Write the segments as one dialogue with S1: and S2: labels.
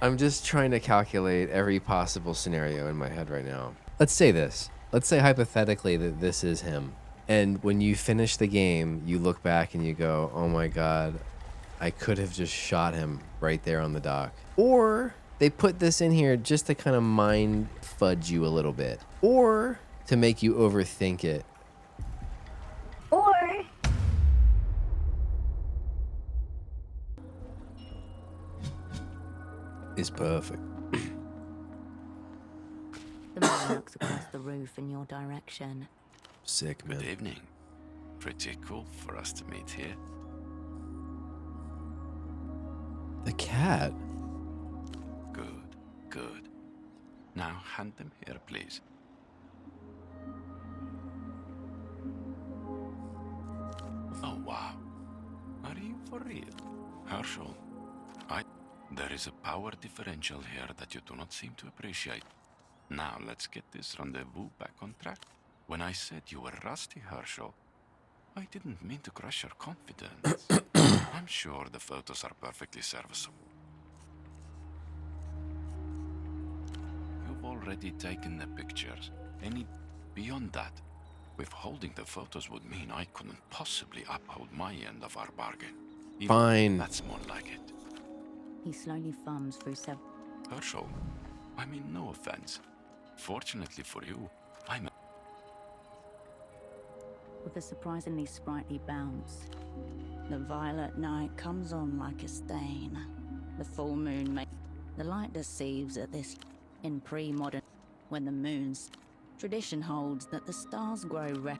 S1: I'm just trying to calculate every possible scenario in my head right now. Let's say this. Let's say hypothetically that this is him. And when you finish the game, you look back and you go, oh my God, I could have just shot him right there on the dock. Or they put this in here just to kind of mind fudge you a little bit. Or to make you overthink it.
S2: Or
S1: Is perfect.
S3: The moon looks across the roof in your direction.
S1: Sick, man.
S4: Good evening. Pretty cool for us to meet here.
S1: The cat.
S4: Good, good. Now hand them here, please. Oh, wow. Are you for real? Herschel, there is a power differential here that you do not seem to appreciate. Now let's get this rendezvous back on track. When I said you were rusty, Herschel, I didn't mean to crush your confidence. I'm sure the photos are perfectly serviceable. You've already taken the pictures. Any beyond that, withholding the photos would mean I couldn't possibly uphold my end of our bargain.
S1: Fine.
S4: That's more like it.
S3: He slowly thumbs through several.
S4: Herschel, I mean no offense. Fortunately for you, I'm
S3: With a surprisingly sprightly bounce. The violet night comes on like a stain. The full moon makes... The light deceives at this in pre-modern... When the moon's... Tradition holds that the stars grow red.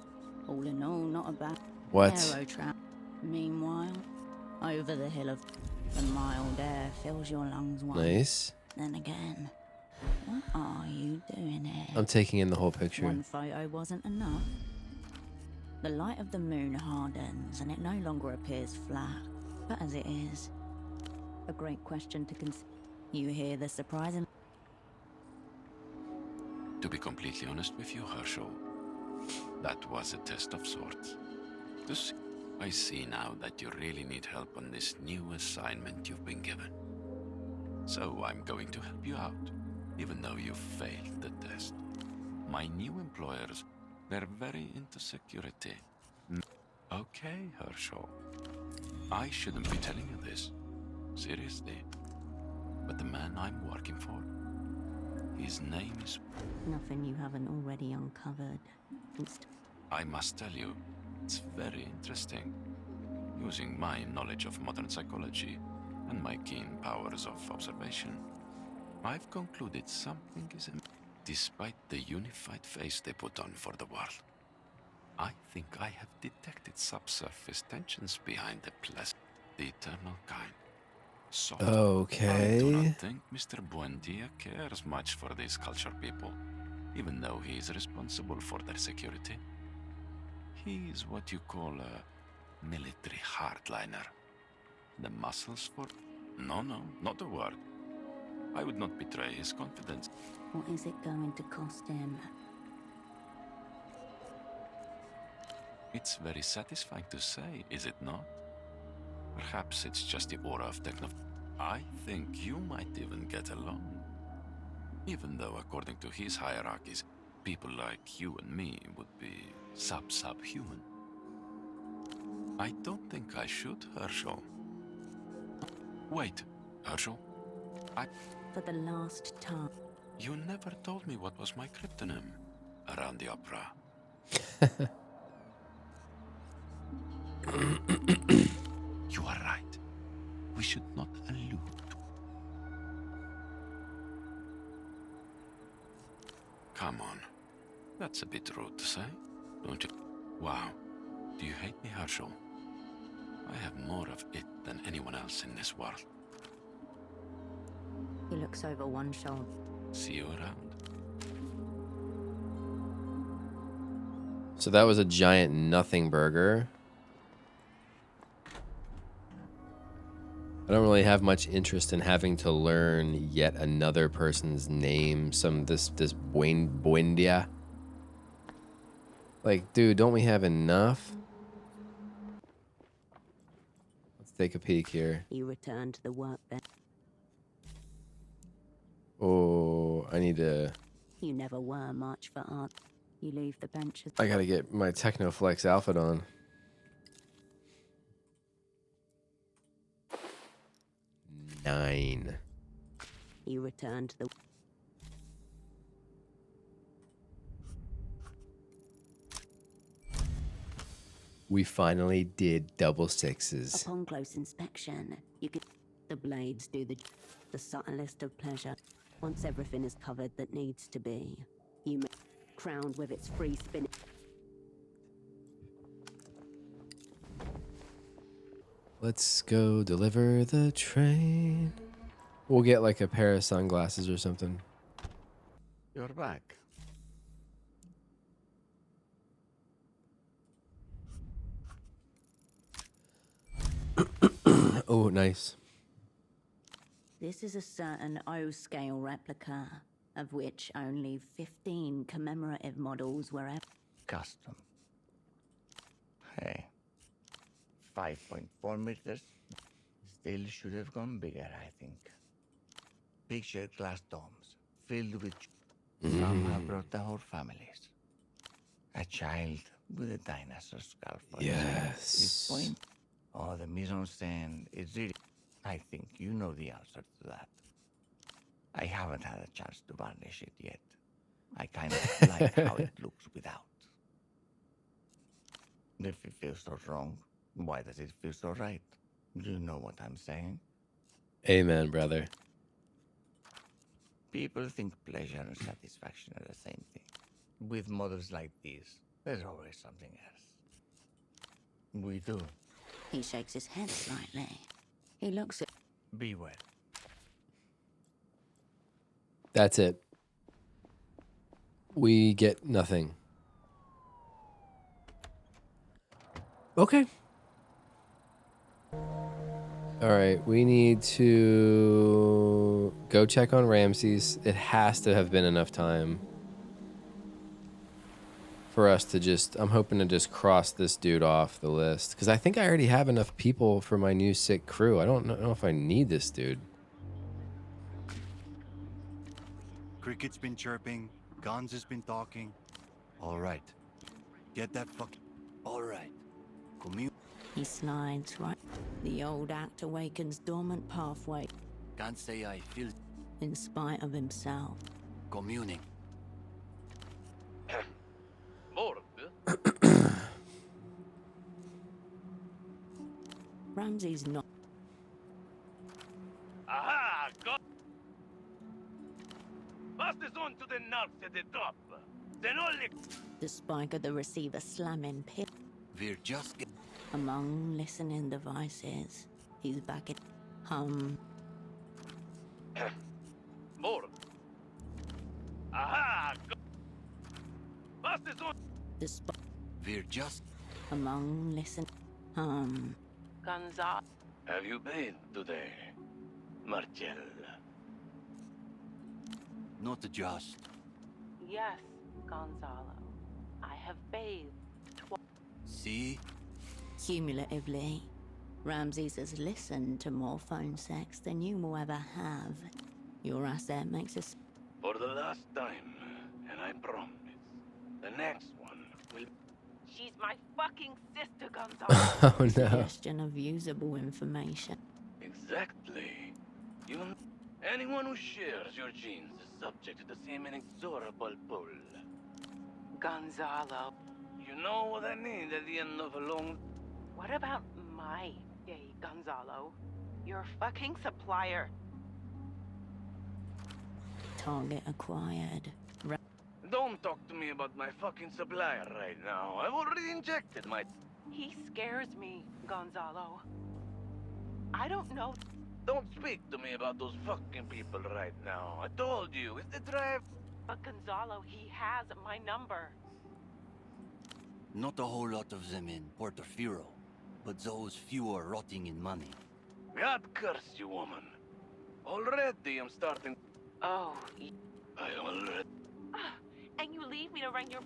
S3: All in all, not a bad...
S1: What?
S3: Arrow trap. Meanwhile, over the hill of... The mild air fills your lungs once.
S1: Nice.
S3: Then again. What are you doing here?
S1: I'm taking in the whole picture.
S3: One photo wasn't enough. The light of the moon hardens and it no longer appears flat, but as it is. A great question to consider. You hear the surprising...
S4: To be completely honest with you, Herschel, that was a test of sorts. I see now that you really need help on this new assignment you've been given. So I'm going to help you out, even though you failed the test. My new employers, they're very into security. Okay, Herschel. I shouldn't be telling you this. Seriously. But the man I'm working for, his name is...
S3: Nothing you haven't already uncovered.
S4: I must tell you, it's very interesting. Using my knowledge of modern psychology and my keen powers of observation, I've concluded something is despite the unified face they put on for the world. I think I have detected subsurface tensions behind the eternal kind. So, I do not think Mr. Buendia cares much for these culture people, even though he is responsible for their security. He is what you call a military hardliner. The muscles for... No, not a word. I would not betray his confidence.
S3: What is it going to cost him?
S4: It's very satisfying to say, is it not? Perhaps it's just the aura of techno... I think you might even get along. Even though, according to his hierarchies, people like you and me would be subhuman. I don't think I should, Herschel. Wait, Herschel.
S3: For the last time.
S4: You never told me what was my cryptonym around the opera. You are right. We should not allude to... Come on. That's a bit rude to say, don't you? Wow. Do you hate me, Herschel? I have more of it than anyone else in this world.
S3: He looks over one shoulder.
S4: See you around.
S1: So that was a giant nothing burger. I don't really have much interest in having to learn yet another person's name. This Buendia. Like, dude, don't we have enough? Let's take a peek here.
S3: You return to the workbench.
S1: need to...
S3: You never were much for art. You leave the benches.
S1: I gotta get my Technoflex outfit on. Nine.
S3: You return to the...
S1: We finally did double sixes.
S3: Upon close inspection, you can... The blades do the subtlest of pleasure. Once everything is covered that needs to be, you may... Crowned with its free spin...
S1: Let's go deliver the train. We'll get like a pair of sunglasses or something.
S5: You're back.
S1: Oh, nice.
S3: This is a certain O-scale replica, of which only 15 commemorative models were ever...
S5: Custom. Hey. 5.4 meters. Still should have gone bigger, I think. Picture glass domes filled with... Some have brought the whole families. A child with a dinosaur skull for his head. His point? Oh, the mise-en-scène is really... I think you know the answer to that. I haven't had a chance to varnish it yet. I kind of like how it looks without. If it feels so wrong, why does it feel so right? Do you know what I'm saying?
S1: Amen, brother.
S5: People think pleasure and satisfaction are the same thing. With models like these, there's always something else. We do.
S3: He shakes his head slightly. He looks at...
S5: Beware.
S1: That's it. We get nothing. Okay. All right, we need to go check on Ramses. It has to have been enough time for us to just... I'm hoping to just cross this dude off the list, because I think I already have enough people for my new sick crew. I don't know if I need this dude.
S6: Cricket's been chirping. Guns has been talking. All right. Get that fuck... All right. Commute.
S3: He slides right. The old act awakens dormant pathway
S6: Can't say I feel...
S3: in spite of himself.
S6: Communing.
S3: Ramsey's not...
S7: Aha! Got... Pass this on to the knobs at the top. Then only...
S3: The spike of the receiver slamming pit.
S6: We're just...
S3: Among listening devices, he's back at...
S7: More. Aha! Pass this on...
S3: The spike...
S6: We're just...
S3: Among listen...
S7: Gonzalo. Have you bathed today, Marcel?
S6: Not just...
S8: Yes, Gonzalo. I have bathed.
S6: See?
S3: Cumulatively, Ramses has listened to more phone sex than you will ever have. Your asset makes us...
S7: For the last time, and I promise, the next one will...
S8: She's my fucking sister, Gonzalo.
S1: Oh no.
S3: Suggestion of usable information.
S7: Exactly. You... Anyone who shares your genes is subject to the same inexorable pull.
S8: Gonzalo.
S7: You know what I need at the end of a long...
S8: What about my day, Gonzalo? Your fucking supplier.
S3: Target acquired.
S7: Don't talk to me about my fucking supplier right now. I've already injected my...
S8: He scares me, Gonzalo. I don't know.
S7: Don't speak to me about those fucking people right now. I told you, it's the drive...
S8: But Gonzalo, he has my number.
S6: Not a whole lot of them in Portofino, but those few are rotting in money.
S7: God curse you, woman. Already I'm starting...
S8: Oh,
S7: I already...
S8: and you leave me to run your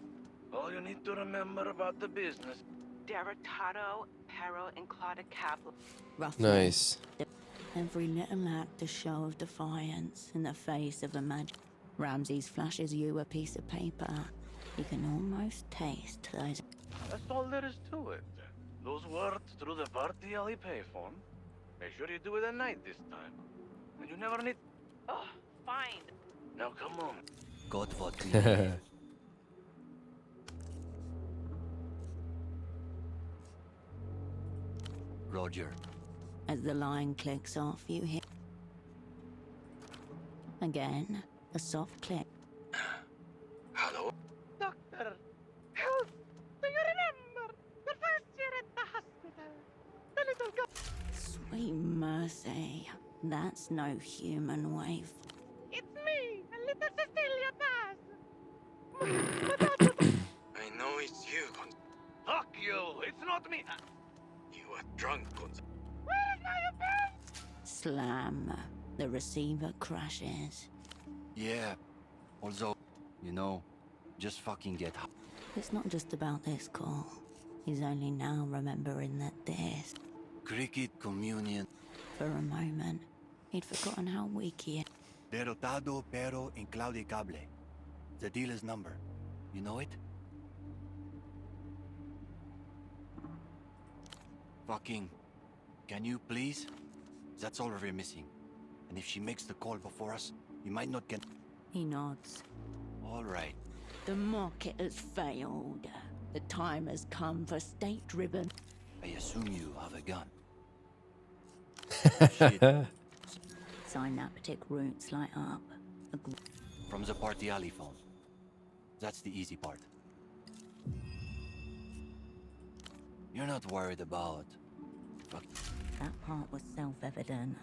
S7: All you need to remember about the business...
S8: Derrotado, Pero, and Claudicablo.
S3: Roughly.
S1: Nice.
S3: Every little act a show of defiance in the face of a magic. Ramses flashes you a piece of paper. You can almost taste those.
S7: That's all there is to it. Those words through the party alley payphone. Make sure you do it at night this time. And you never need...
S8: Oh, fine.
S7: Now come on.
S5: Got what we need. Roger.
S3: As the line clicks off, you hear. Again, a soft click.
S7: Hello?
S8: Doctor, help! Do you remember the first year at the hospital? The little girl.
S3: Sweet mercy. That's no human wave.
S8: It's me, little Cecilia Paz.
S7: I know it's you, Fuck you! It's not me! You are drunk,
S8: Where's my pen?
S3: Slam. The receiver crashes.
S5: Yeah. Also, you know, just fucking get high.
S3: It's not just about this call. He's only now remembering that this.
S5: Cricket communion.
S3: For a moment, he'd forgotten how weak he is.
S6: Derrotado pero inclaudicable. The dealer's number. You know it? Fucking... Can you please? That's all we're missing. And if she makes the call before us, we might not get...
S3: He nods.
S6: All right.
S3: The market has failed. The time has come for state-driven.
S5: I assume you have a gun. Shit.
S3: Synaptic roots light up.
S5: From the party alley phone. That's the easy part. You're not worried about... Fuck.
S3: That part was self-evident.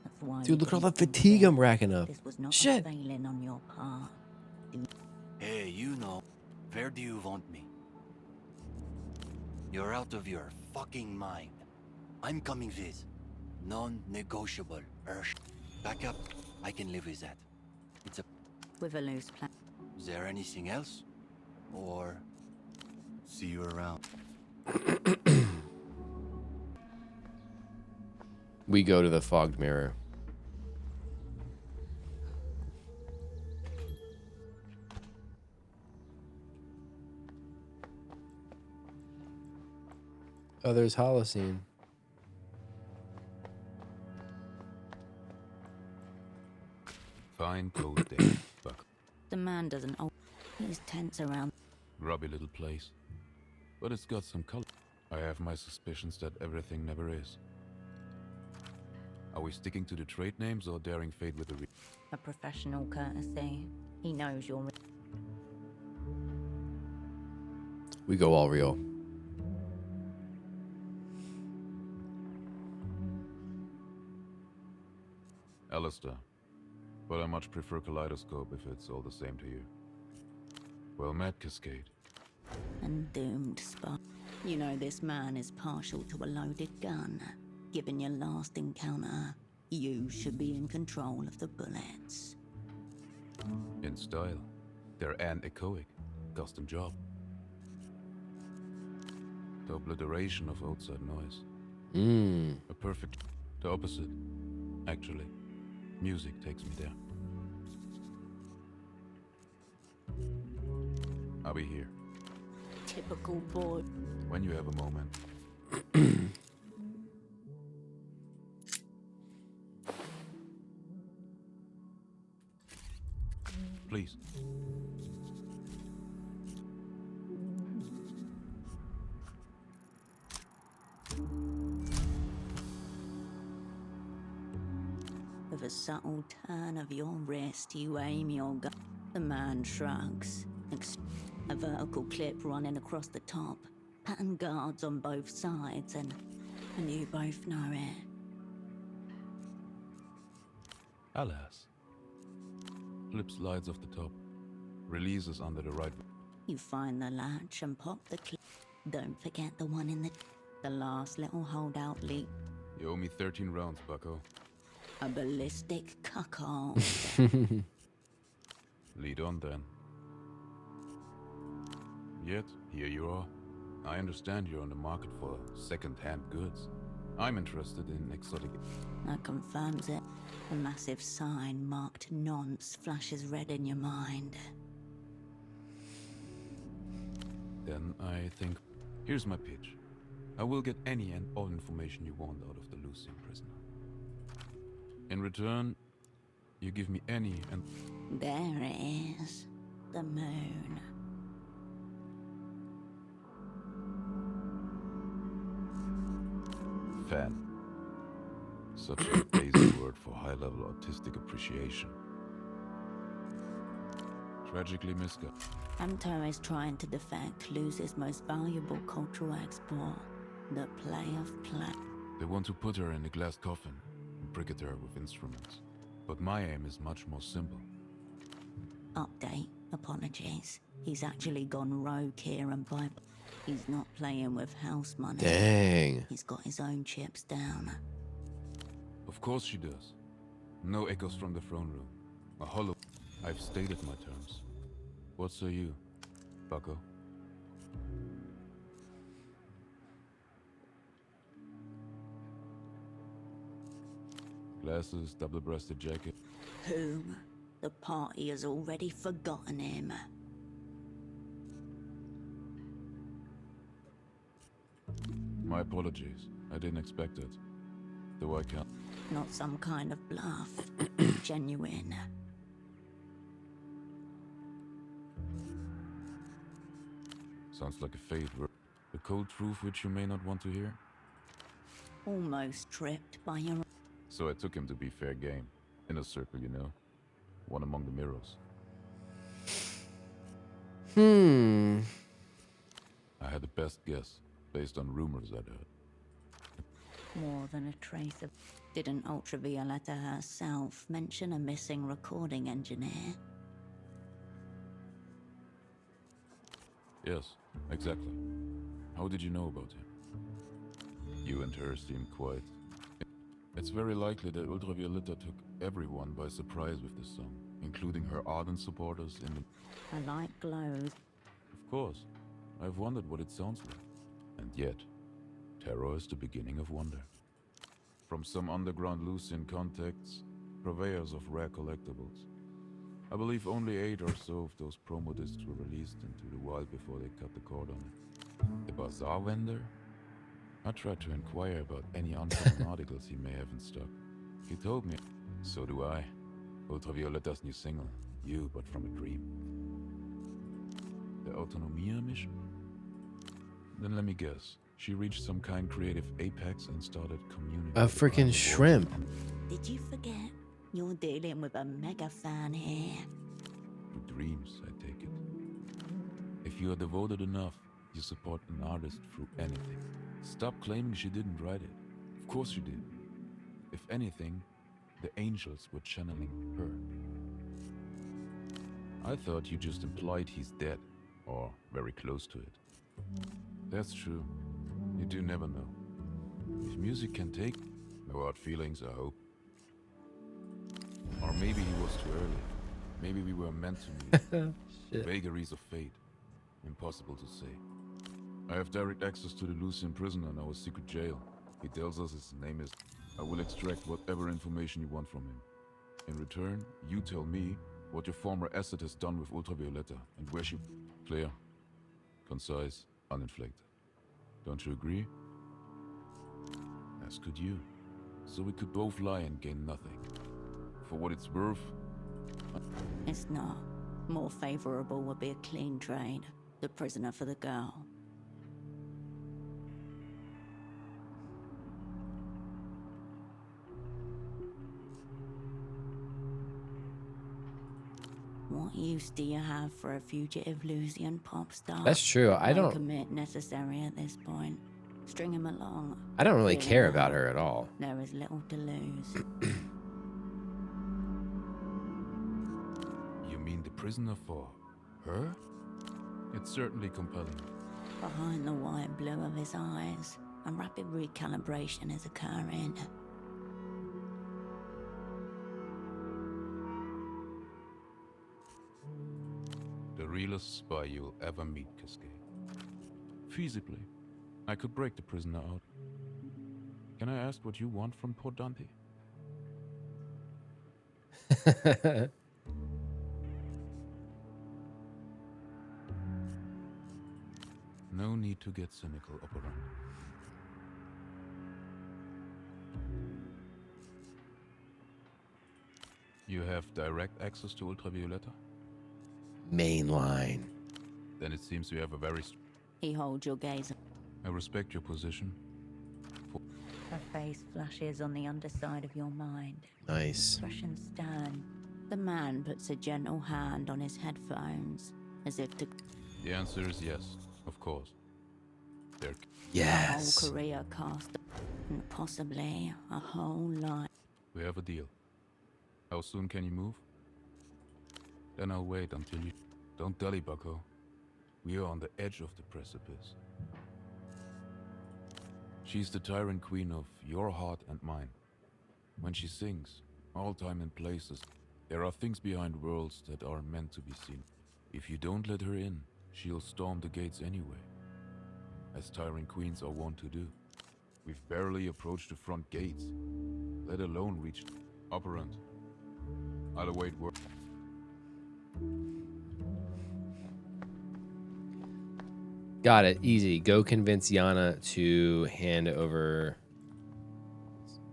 S3: That's why.
S1: Dude, look at all the fatigue I'm racking up.
S3: This was not
S1: Shit.
S3: a failing on your part.
S5: Hey, you know, where do you want me? You're out of your fucking mind. I'm coming with. Non-negotiable. Back up. I can live with that. It's a...
S3: With a loose plan.
S5: Is there anything else? Or... See you around.
S1: We go to the fogged mirror. Oh, there's Holocene.
S9: Fine cold day, Buck.
S3: The man doesn't. Oh, he's tense around.
S9: Grubby little place. But it's got some color. I have my suspicions that everything never is. Are we sticking to the trade names or daring fate with the
S3: A professional courtesy. He knows you're.
S1: We go all real.
S9: Alistair. But I much prefer Kaleidoscope if it's all the same to you. Well met, Cascade.
S3: And doomed spot. You know this man is partial to a loaded gun. Given your last encounter, you should be in control of the bullets.
S9: In style. They're anechoic. Custom job. The obliteration of outside noise. A perfect... The opposite, actually. Music takes me there. I'll be here.
S3: Typical boy.
S9: When you have a moment. Please.
S3: With a subtle turn of your wrist, you aim your gun. The man shrugs. A vertical clip running across the top. Pattern guards on both sides, and you both know it.
S9: Alas. Clip slides off the top. Releases under the right.
S3: You find the latch and pop the clip. Don't forget the one in the last little holdout leak.
S9: You owe me 13 rounds, bucko.
S3: A ballistic cuckold.
S9: Lead on then. Yet, here you are. I understand you're on the market for second-hand goods. I'm interested in exotic.
S3: That confirms it. A massive sign marked nonce flashes red in your mind.
S9: Then I think, here's my pitch. I will get any and all information you want out of the Lucian prisoner. In return, you give me any and...
S3: There it is. The moon.
S9: Fan. Such a basic word for high-level artistic appreciation. Tragically misguided.
S3: Amto is trying to defect Luz's most valuable cultural export, the play of play.
S9: They want to put her in a glass coffin and briquette her with instruments. But my aim is much more simple.
S3: Update. Apologies. He's actually gone rogue here and by... He's not playing with house money.
S1: Dang.
S3: He's got his own chips down.
S9: Of course she does. No echoes from the throne room. A hollow... I've stated my terms. What say you, bucko? Glasses, double-breasted jacket.
S3: Whom? The party has already forgotten him.
S9: My apologies. I didn't expect it. Though I can't.
S3: Not some kind of bluff. Genuine.
S9: Sounds like a fate. The cold truth which you may not want to hear?
S3: Almost tripped by your...
S9: So I took him to be fair game. Inner circle, you know. One among the mirrors. I had the best guess, based on rumors I'd heard.
S3: More than a trace of... Didn't Ultravioletta herself mention a missing recording engineer?
S9: Yes, exactly. How did you know about him? You and her seem quite... It's very likely that Ultravioletta took everyone by surprise with this song, including her ardent supporters in the...
S3: I like glows.
S9: Of course. I've wondered what it sounds like. And yet, terror is the beginning of wonder. From some underground Lucian contacts, purveyors of rare collectibles. I believe only 8 or so of those promo discs were released into the wild before they cut the cord on it. The bazaar vendor? I tried to inquire about any uncommon articles he may have in stock. He told me, so do I. Ultravioletta's new single, You But From a Dream. The Autonomia mission? Then let me guess. She reached some kind creative apex and started communicating.
S1: A freaking shrimp.
S3: Did you forget? You're dealing with a mega fan here.
S9: Through dreams, I take it. If you are devoted enough, you support an artist through anything. Stop claiming she didn't write it. Of course she did. If anything, the angels were channeling her. I thought you just implied he's dead, or very close to it. That's true. You do never know. If music can take... No hard feelings, I hope. Or maybe he was too early. Maybe we were meant to meet. Vagaries of fate. Impossible to say. I have direct access to the Lucian prisoner in our secret jail. He tells us his name is... I will extract whatever information you want from him. In return, you tell me what your former asset has done with Ultravioletta and where she... Clear, concise, uninflected. Don't you agree? As could you. So we could both lie and gain nothing. For what it's worth...
S3: It's not. More favorable would be a clean trade. The prisoner for the girl. What use do you have for a fugitive Lucian pop star?
S1: That's true. I
S3: No
S1: don't...
S3: commit necessary at this point. String him along.
S1: I don't really
S3: Really
S1: care
S3: not.
S1: about her at all.
S3: There is little to lose.
S9: You mean the prisoner for... her? It's certainly compelling.
S3: Behind the white blue of his eyes, a rapid recalibration is occurring.
S9: The realest spy you'll ever meet, Cascade. Feasibly, I could break the prisoner out. Can I ask what you want from poor Dante? No need to get cynical, Operant. You have direct access to Ultravioletta?
S1: Mainline.
S9: Then it seems you have a very...
S3: He holds your gaze.
S9: I respect your position.
S3: Her face flashes on the underside of your mind.
S1: Nice.
S3: Expression stern. The man puts a gentle hand on his headphones, as if to...
S9: The answer is yes, of course. There.
S1: Yes.
S3: A whole career cast, and possibly a whole life.
S9: We have a deal. How soon can you move? Then I'll wait until you... Don't dally, bucko. We are on the edge of the precipice. She's the tyrant queen of your heart and mine. When she sings, all time and places, there are things behind worlds that are meant to be seen. If you don't let her in, she'll storm the gates anyway, as tyrant queens are wont to do. We've barely approached the front gates, let alone reach Operant. I'll await word.
S1: Got it. Easy. Go convince Yana to hand over.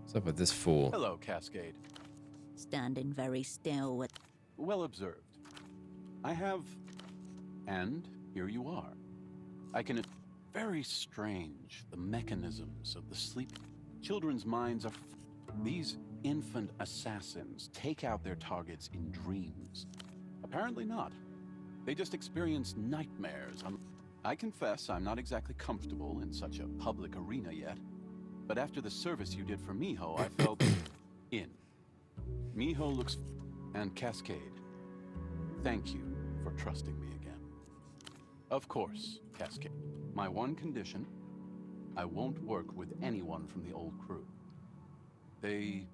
S1: What's up with this fool?
S10: Hello, Cascade.
S3: Standing very still with...
S10: Well observed. I have... And here you are. I can... Very strange, the mechanisms of the sleep. Children's minds are... These infant assassins take out their targets in dreams. Apparently not. They just experience nightmares. I confess I'm not exactly comfortable in such a public arena yet. But after the service you did for Miho, I felt... in. Miho looks... And Cascade, thank you for trusting me again. Of course, Cascade. My one condition, I won't work with anyone from the old crew. They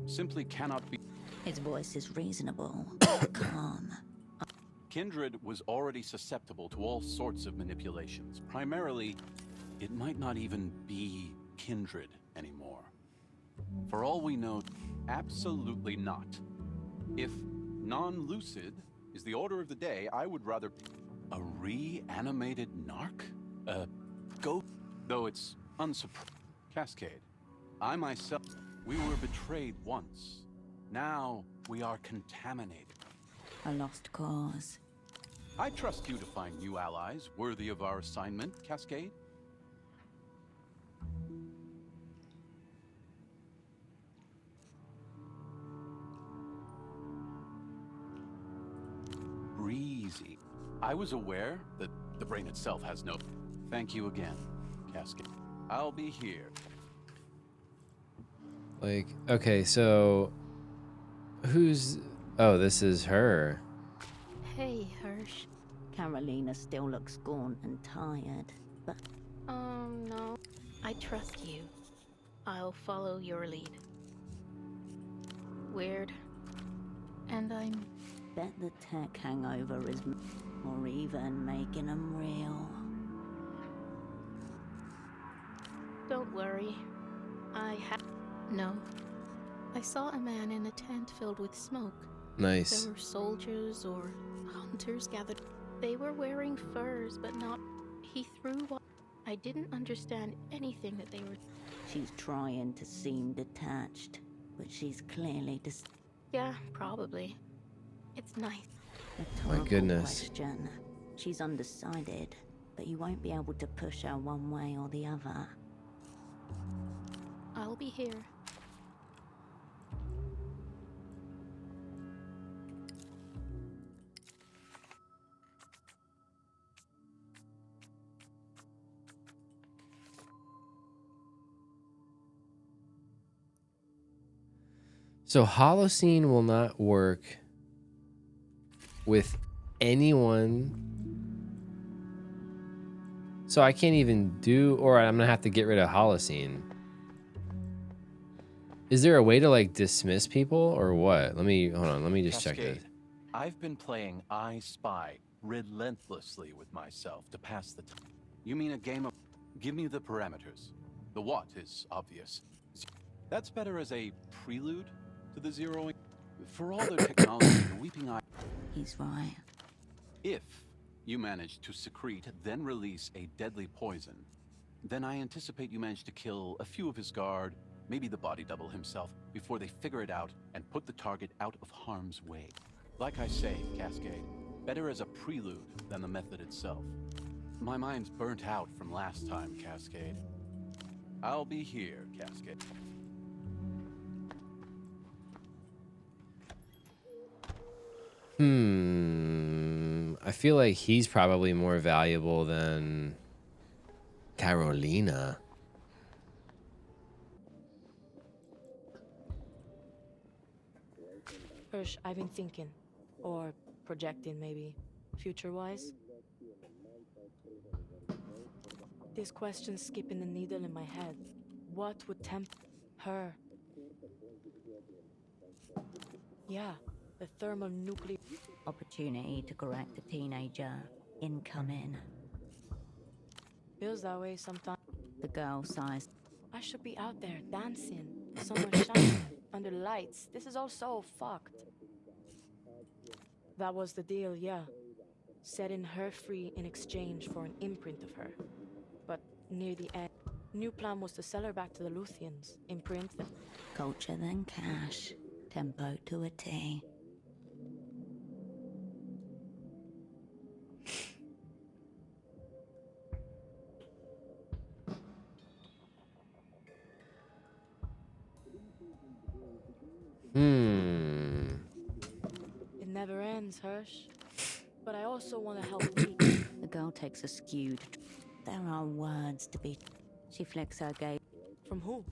S10: simply cannot be...
S3: His voice is reasonable, calm.
S10: Kindred was already susceptible to all sorts of manipulations. Primarily, it might not even be Kindred anymore. For all we know, absolutely not. If non-lucid is the order of the day, I would rather... A reanimated narc? A ghost? Though it's unsurprising. Cascade, I myself... We were betrayed once. Now we are contaminated.
S3: A lost cause.
S10: I trust you to find new allies worthy of our assignment, Cascade. Breezy. I was aware that the brain itself has no... Thank you again, Cascade. I'll be here.
S1: Like, okay, so who's... Oh, this is her.
S2: Hey, Hirsch.
S3: Carolina still looks gaunt and tired, but...
S2: No. I trust you. I'll follow your lead. Weird. And I'm...
S3: Bet the tech hangover is... Or even making them real.
S2: Don't worry. No. I saw a man in a tent filled with smoke.
S1: Nice.
S2: There were soldiers or hunters gathered. They were wearing furs, but not... He threw what... I didn't understand anything that they were...
S3: She's trying to seem detached, but she's clearly
S2: Yeah, probably. It's nice.
S3: Rhetorical
S1: goodness.
S3: Question. She's undecided, but you won't be able to push her one way or the other.
S2: I'll be here.
S1: So Holocene will not work with anyone. So I can't even do, or I'm gonna have to get rid of Holocene. Is there a way to like dismiss people or what? Let me, hold on, let me just check this.
S10: Cascade, I've been playing I Spy relentlessly with myself to pass the time. You mean a game of... Give me the parameters. The what is obvious. That's better as a prelude to the zeroing. For all their technology, the Weeping Eye.
S3: He's right.
S10: If you manage to secrete, then release a deadly poison, then I anticipate you manage to kill a few of his guard, maybe the body double himself, before they figure it out and put the target out of harm's way. Like I say, Cascade, better as a prelude than the method itself. My mind's burnt out from last time, Cascade. I'll be here, Cascade.
S1: I feel like he's probably more valuable than Carolina.
S11: Hirsch, I've been thinking, or projecting maybe, future-wise. This question's skipping the needle in my head. What would tempt her? Yeah, the thermonuclear...
S3: Opportunity to correct a teenager. Incoming.
S11: Feels that way sometimes.
S3: The girl sighs.
S11: I should be out there dancing, somewhere shining, under lights. This is all so fucked. That was the deal, yeah. Setting her free in exchange for an imprint of her. But near the end, new plan was to sell her back to the Luthians. Imprint them.
S3: Culture then cash. Tempo to a T.
S11: It never ends, Hirsch. But I also want to help me.
S3: The girl takes a skewed. There are words to be. She flicks her gaze.
S11: From who?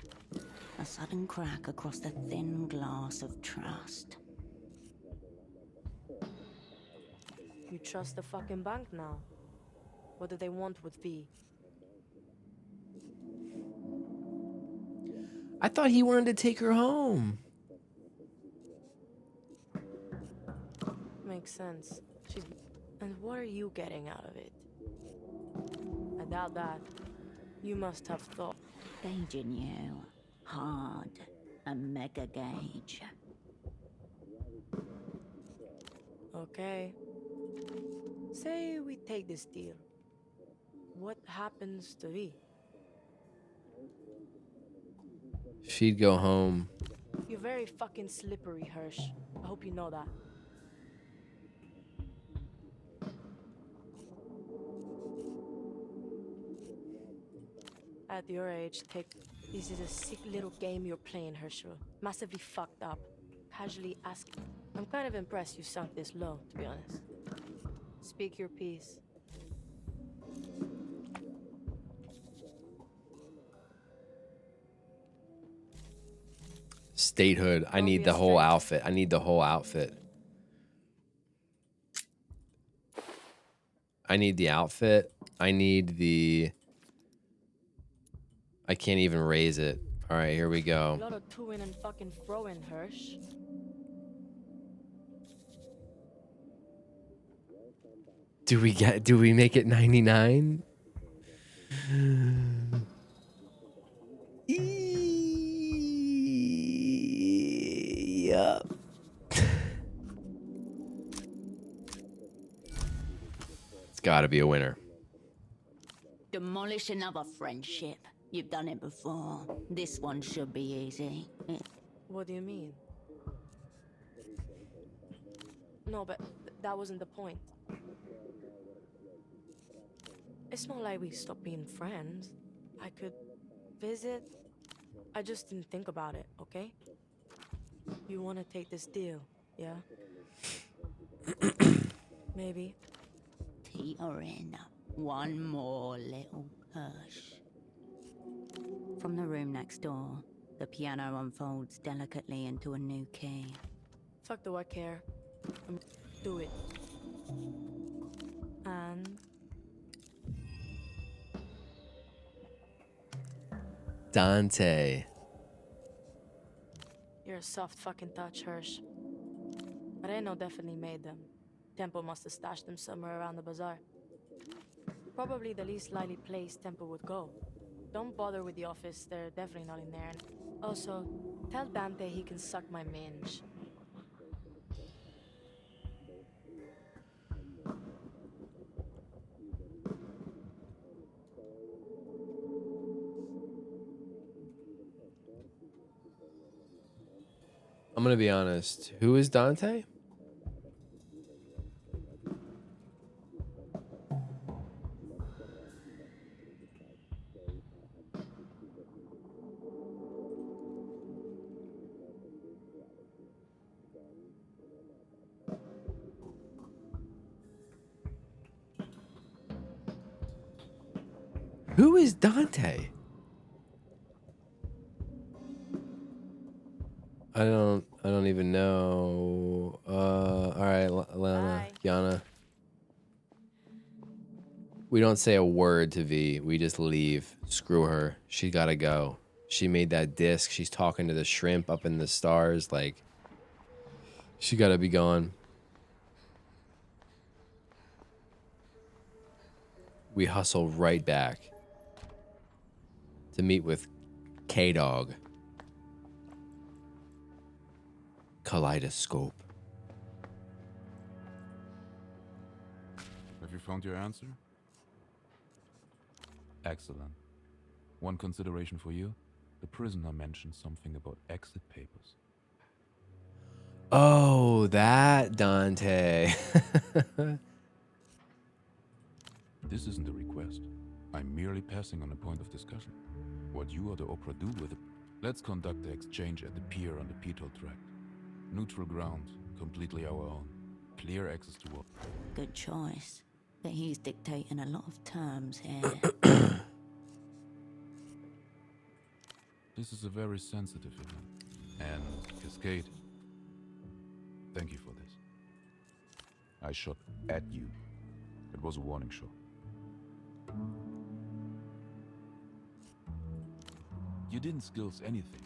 S3: A sudden crack across the thin glass of trust.
S11: You trust the fucking bank now? What do they want with V?
S1: I thought he wanted to take her home.
S11: Makes sense. She's... And what are you getting out of it? I doubt that. You must have thought.
S3: Gauging you. Hard. A mega gauge.
S11: Okay. Say we take this deal. What happens to V?
S1: She'd go home.
S11: You're very fucking slippery, Hirsch. I hope you know that. At your age, this is a sick little game you're playing, Herschel. Massively fucked up. Casually asking. I'm kind of impressed you sunk this low, to be honest. Speak your piece.
S1: Statehood. I need the whole outfit. I need the whole outfit. I need the outfit. I need the... I can't even raise it. All right, here we
S11: A
S1: go.
S11: lot of to-in and fucking fro-in, Hirsch.
S1: Do we make it 99? Yep. It's got to be a winner.
S3: Demolish another friendship. You've done it before. This one should be easy.
S11: What do you mean? No, but that wasn't the point. It's not like we stopped being friends. I could visit. I just didn't think about it, okay? You want to take this deal, yeah? Maybe.
S3: Teetering. One more little push. From the room next door, the piano unfolds delicately into a new key.
S11: Fuck do I care? Do it. And...
S1: Dante.
S11: You're a soft fucking touch, Hirsch. But Reno definitely made them. Tempo must have stashed them somewhere around the bazaar. Probably the least likely place Tempo would go. don't bother with the office. They're definitely not in there. Also, tell Dante he can suck my minge.
S1: I'm gonna be honest. Who is Dante? Who is Dante? I don't even know. All right, Lana,
S11: Bye.
S1: Yana. We don't say a word to V. We just leave. Screw her. She gotta go. She made that disc. She's talking to the shrimp up in the stars. Like, she gotta be gone. We hustle right back to meet with K-Dog. Kaleidoscope.
S9: Have you found your answer? Excellent. One consideration for you. The prisoner mentioned something about exit papers.
S1: Oh, that Dante.
S9: This isn't a request. I'm merely passing on a point of discussion. What you or the opera do with it. Let's conduct the exchange at the pier on the Petal tract. Neutral ground, completely our own. Clear access to all.
S3: Good choice. But he's dictating a lot of terms here.
S9: This is a very sensitive event. And Cascade, thank you for this. I shot at you. It was a warning shot. You didn't skills anything.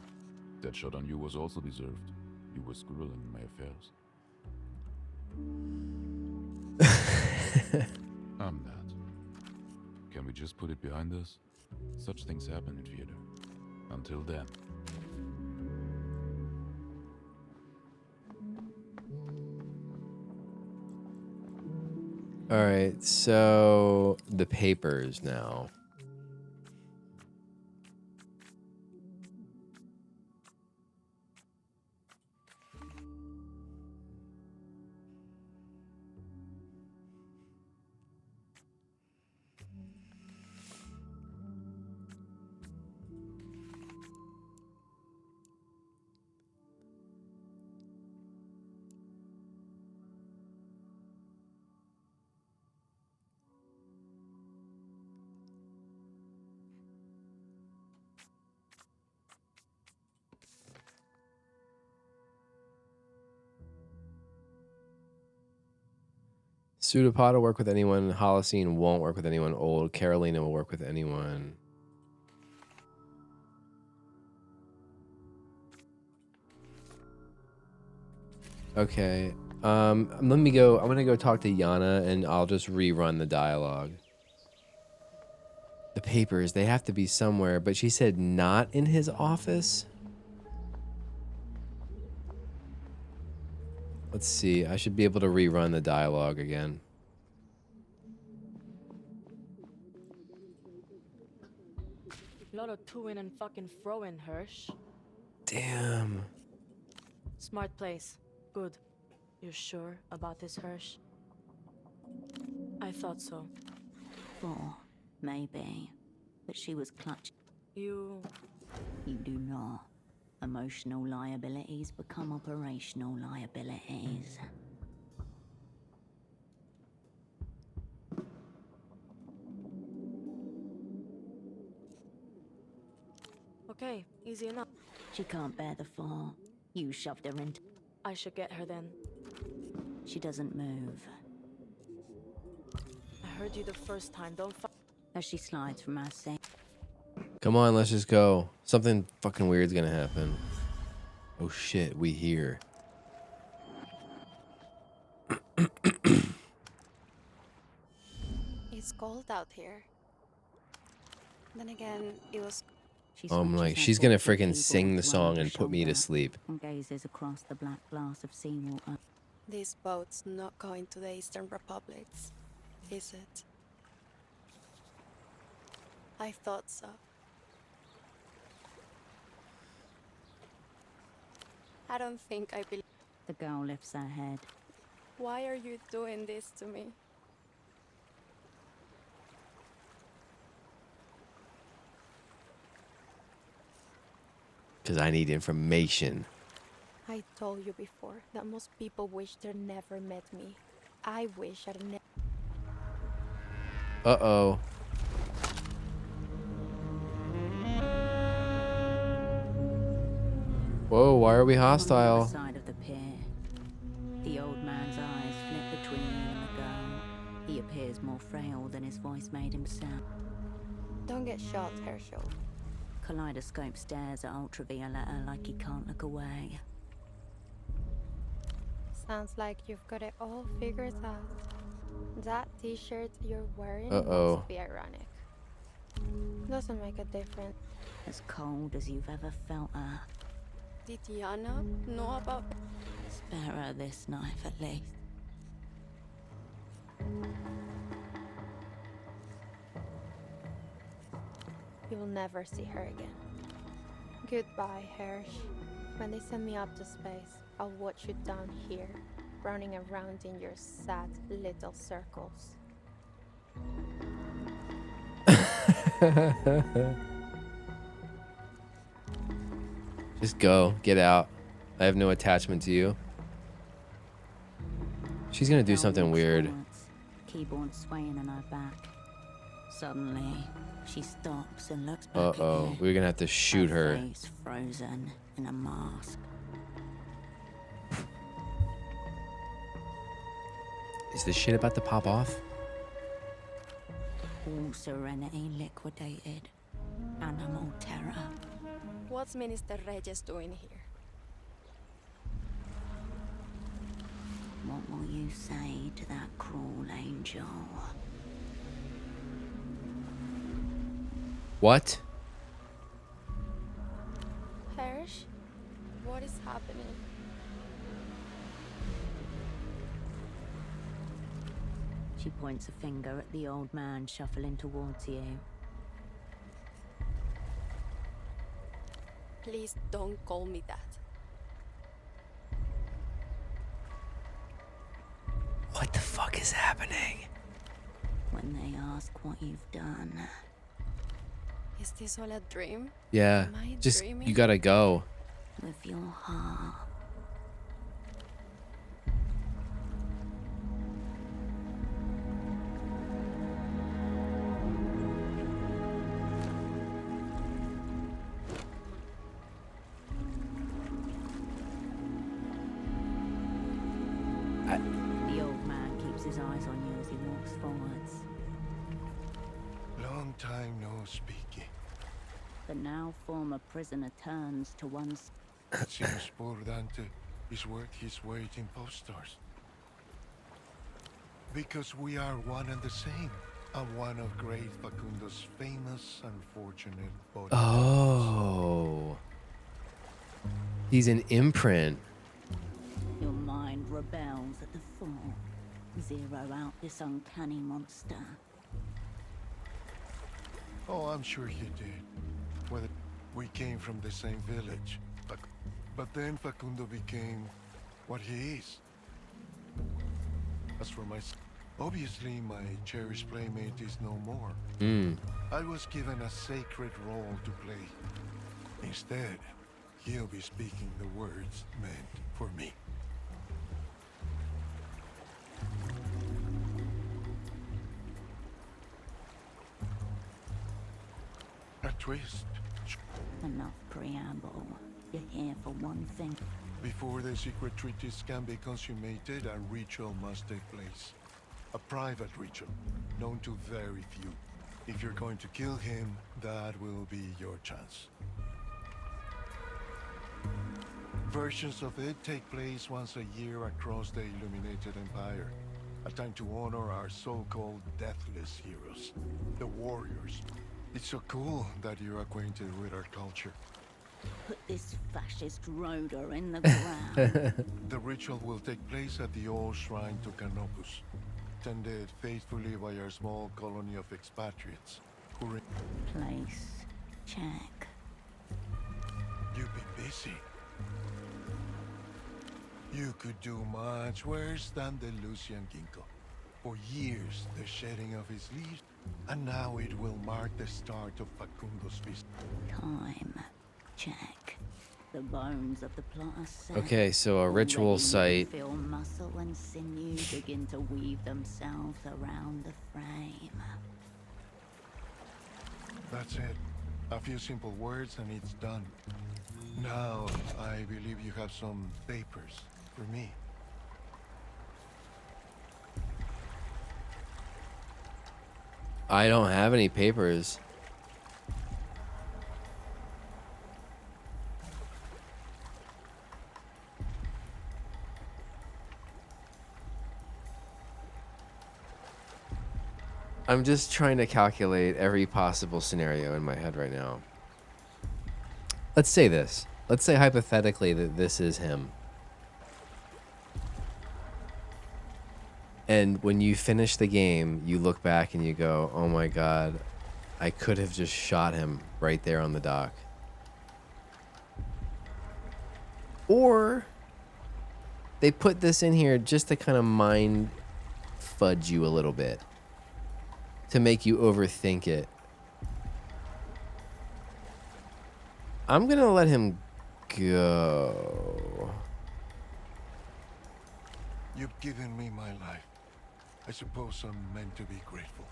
S9: That shot on you was also deserved. You were squirreling in my affairs. I'm not. Can we just put it behind us? Such things happen in theater. Until then.
S1: All right, so the papers now. Pseudopod will work with anyone. Holocene won't work with anyone old. Carolina will work with anyone. Okay. Let me go. I'm gonna go talk to Yana and I'll just rerun the dialogue. The papers, they have to be somewhere, but she said not in his office. Let's see. I should be able to rerun the dialogue again.
S11: A lot of to-in and fucking fro-in, Hirsch.
S1: Damn.
S11: Smart place. Good. You're sure about this, Hirsch? I thought so.
S3: 4, maybe. But she was clutch.
S11: You
S3: do not. Emotional liabilities become operational liabilities.
S11: Okay, easy enough.
S3: She can't bear the fall. You shoved her into...
S11: I should get her then.
S3: She doesn't move.
S11: I heard you the first time, don't
S3: As she slides from our seat.
S1: Come on, let's just go. Something fucking weird's gonna happen. Oh shit, we hear.
S2: It's cold out here.
S8: Then again, it was
S3: She
S1: I'm
S3: switches
S1: like,
S3: her
S1: she's gonna
S3: portrait
S1: freaking sing
S3: keyboard
S1: the
S3: to
S1: song
S3: under
S1: and put me to
S3: shoulder
S1: sleep.
S3: and gazes across the black glass of seawater.
S8: this boat's not going to the Eastern Republics, is it? I thought so. I don't think I believe.
S3: The girl lifts her head.
S8: Why are you doing this to me?
S1: Because I need information.
S2: I told you before that most people wish they never met me. I wish I'd never.
S1: Uh-oh. Whoa, why are we
S3: On the other
S1: hostile?
S3: side of the pier, the old man's eyes flit between you and the girl. He appears more frail than his voice made him sound.
S8: Don't get shot, Herschel.
S3: Kaleidoscope stares at Ultravioletta like he can't look away.
S2: Sounds like you've got it all figured out. That t-shirt you're wearing
S1: Uh-oh.
S2: must be ironic. Doesn't make a difference.
S3: As cold as you've ever felt her.
S8: Did Yana know about?
S3: Spare her this knife at least.
S2: You'll never see her again. Goodbye, Hersh. When they send me up to space, I'll watch you down here, running around in your sad little circles.
S1: Just go. Get out. I have no attachment to you. She's gonna do
S3: Girl
S1: something
S3: walks
S1: weird.
S3: forwards, keyboard swaying on her back. Suddenly, she stops and looks back at
S1: Uh-oh.
S3: you.
S1: We're gonna have to shoot her.
S3: Face frozen in a mask.
S1: Is this shit about to pop off?
S3: All serenity liquidated. Animal terror.
S8: What's Minister Reyes doing here?
S3: What will you say to that cruel angel?
S1: What?
S8: Hersh? What is happening?
S3: She points a finger at the old man shuffling towards you.
S8: Please don't call me that.
S1: What the fuck is happening?
S3: When they ask what you've done,
S8: Is this all a dream?
S1: Yeah.
S8: Am I
S1: Just,
S8: dreaming?
S1: you gotta go.
S3: with your heart. The old man keeps his eyes on you as he walks forwards.
S6: Long time no speaking.
S3: The now former prisoner turns to one side.
S6: It seems poor Dante is worth his weight in posters. Because we are one and the same. I'm one of great Facundo's famous unfortunate body.
S1: Oh. He's an imprint.
S3: Your mind rebels at the thought. Zero out this uncanny monster.
S6: Oh, I'm sure he did. Whether we came from the same village. But then Facundo became what he is. As for myself, obviously my cherished playmate is no more. I was given a sacred role to play. Instead, he'll be speaking the words meant for me. A twist.
S3: Enough preamble. You're here for one thing.
S6: Before the secret treaties can be consummated, a ritual must take place. A private ritual, known to very few. If you're going to kill him, that will be your chance. Versions of it take place once a year across the Illuminated Empire. A time to honor our so-called deathless heroes, the warriors. It's so cool that you're acquainted with our culture.
S3: Put this fascist roader in the ground.
S6: The ritual will take place at the old shrine to Canopus, tended faithfully by our small colony of expatriates who
S3: Place. Check.
S6: You've been busy. You could do much worse than the Lucian ginkgo. For years, the shedding of his leaves, and now it will mark the start of Facundo's feast.
S3: Time. Check. The bones of the plotter set.
S1: Okay, so a ritual
S3: Already
S1: site.
S3: Feel muscle and sinew begin to weave themselves around the frame.
S6: That's it. A few simple words and it's done. Now, I believe you have some papers for me.
S1: I don't have any papers. I'm just trying to calculate every possible scenario in my head right now. Let's say this. Let's say hypothetically that this is him. And when you finish the game, you look back and you go, oh my God, I could have just shot him right there on the dock. Or they put this in here just to kind of mind fudge you a little bit, to make you overthink it. I'm gonna let him go.
S6: You've given me my life. I suppose I'm meant to be grateful.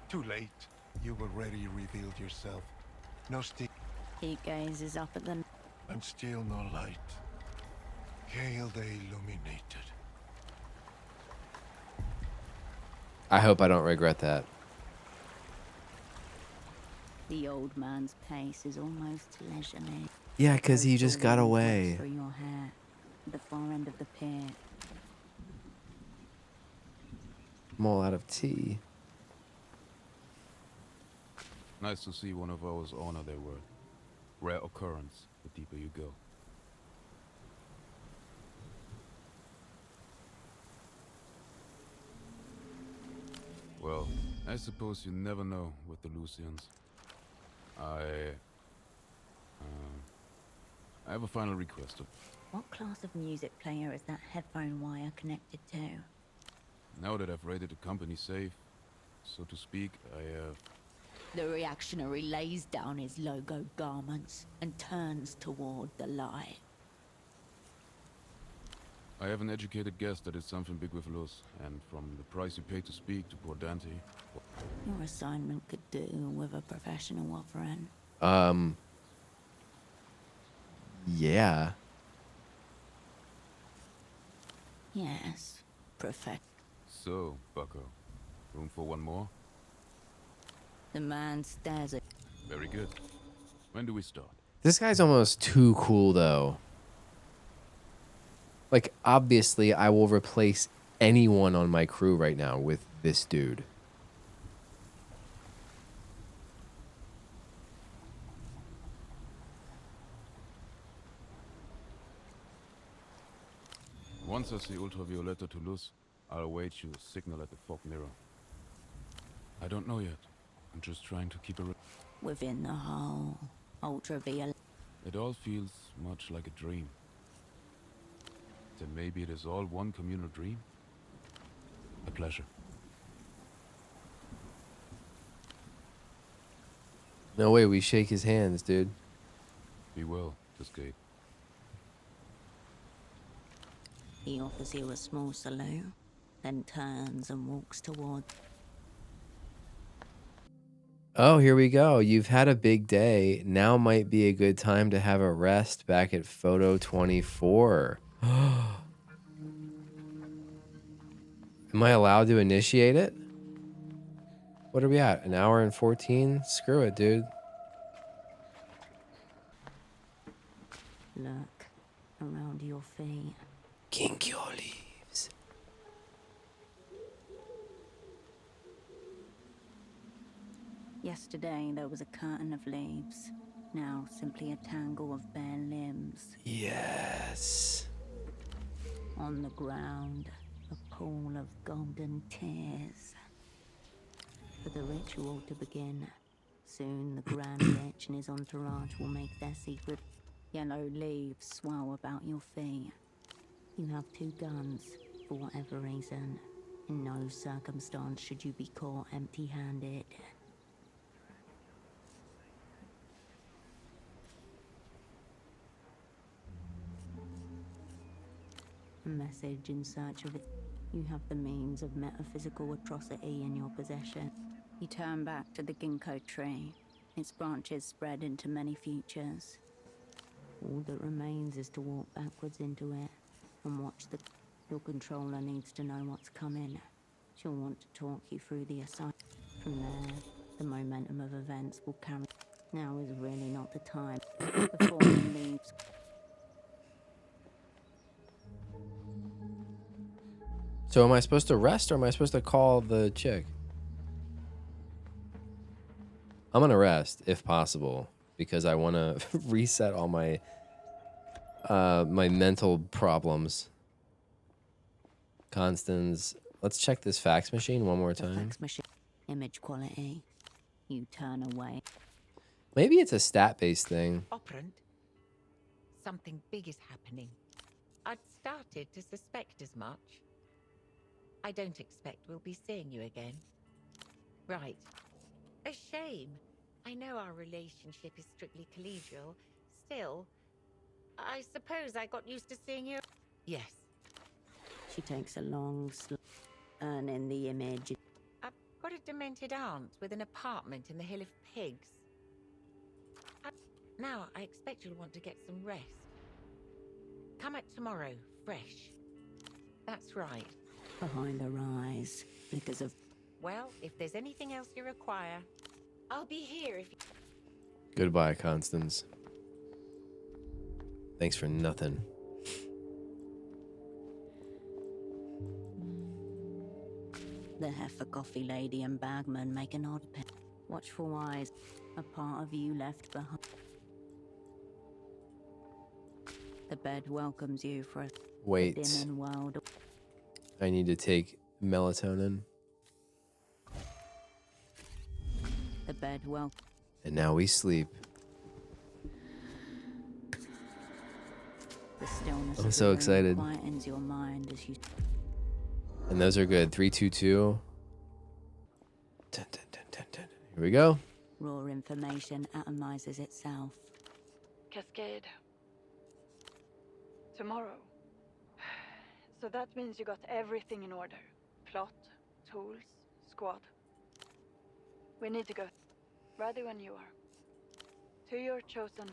S6: Too late. You've already revealed yourself. No stick
S3: He gazes up at them.
S6: and still no light. Hail the illuminated.
S1: I hope I don't regret that.
S3: The old man's pace is almost leisurely.
S1: Yeah, because he
S3: Goes
S1: just
S3: the
S1: got
S3: wind
S1: away.
S3: Through your hair, the far end of the pier.
S1: I'm all out of tea.
S9: Nice to see one of ours honor their word. Rare occurrence, the deeper you go. Well, I suppose you never know with the Lucians. I have a final request.
S3: What class of music player is that headphone wire connected to?
S9: Now that I've raided the company safe, so to speak,
S3: The reactionary lays down his logo garments and turns toward the light.
S9: I have an educated guess that it's something big with Luz, and from the price you pay to speak to poor Dante.
S3: Your assignment could do with a professional offering.
S1: Yeah.
S3: Yes, perfect.
S9: So, Bucko, room for one more?
S3: The man stares at
S9: Very good. When do we start?
S1: This guy's almost too cool, though. Like, obviously, I will replace anyone on my crew right now with this dude.
S9: Once I see Ultravioletta to Luz, I'll await you a signal at the fog mirror. I don't know yet. I'm just trying to keep a...
S3: within the whole ultraviolet.
S9: It all feels much like a dream. Then maybe it is all one communal dream? A pleasure.
S1: No way, we shake his hands, dude.
S9: Be well, Disco.
S3: He offers you a small salute, then turns and walks toward.
S1: Oh, here we go. You've had a big day. Now might be a good time to have a rest back at photo 24. Am I allowed to initiate it? What are we at? An hour and 14? Screw it, dude.
S3: Look around your feet.
S1: Ginkgo leaves.
S3: Yesterday there was a curtain of leaves. Now simply a tangle of bare limbs.
S1: Yes.
S3: On the ground, a pool of golden tears. For the ritual to begin. Soon the Grand Lich and his entourage will make their secret. Yellow leaves swell about your feet. You have 2 guns, for whatever reason. In no circumstance should you be caught empty-handed. A message in search of it. You have the means of metaphysical atrocity in your possession. You turn back to the ginkgo tree. Its branches spread into many futures. All that remains is to walk backwards into it and watch the... Your controller needs to know what's coming. She'll want to talk you through the assignment. From there, the momentum of events will carry... Now is really not the time. Before he leaves...
S1: So am I supposed to rest or am I supposed to call the chick? I'm gonna rest if possible because I want to reset all my my mental problems. Constance, let's check this fax machine one more time.
S3: Fax machine. Image quality. You turn away.
S1: Maybe it's a stat-based thing.
S12: Operant, something big is happening. I'd started to suspect as much. I don't expect we'll be seeing you again. Right. A shame. I know our relationship is strictly collegial. Still, I suppose I got used to seeing you. Yes.
S3: She takes a long and in the image.
S12: I've got a demented aunt with an apartment in the Hill of Pigs. Now, I expect you'll want to get some rest. Come at tomorrow, fresh. That's right.
S3: Behind her eyes, flickers of...
S12: Well, if there's anything else you require, I'll be here if you...
S1: Goodbye, Constance. Thanks for nothing.
S3: The heifer coffee lady and bagman make an odd pair. Watchful eyes, a part of you left behind. The bed welcomes you for a
S1: Wait.
S3: dim and world.
S1: I need to take melatonin.
S3: The bed well.
S1: And now we sleep.
S3: The stillness
S1: I'm
S3: of
S1: so
S3: the room
S1: excited.
S3: quietens your mind as you...
S1: And those are good. 322. Dun, dun, dun, dun, dun. Here we go.
S3: Raw information atomizes itself.
S8: Cascade. Tomorrow. So that means you got everything in order. Plot, tools, squad. We need to go. Ready when you are. To your chosen...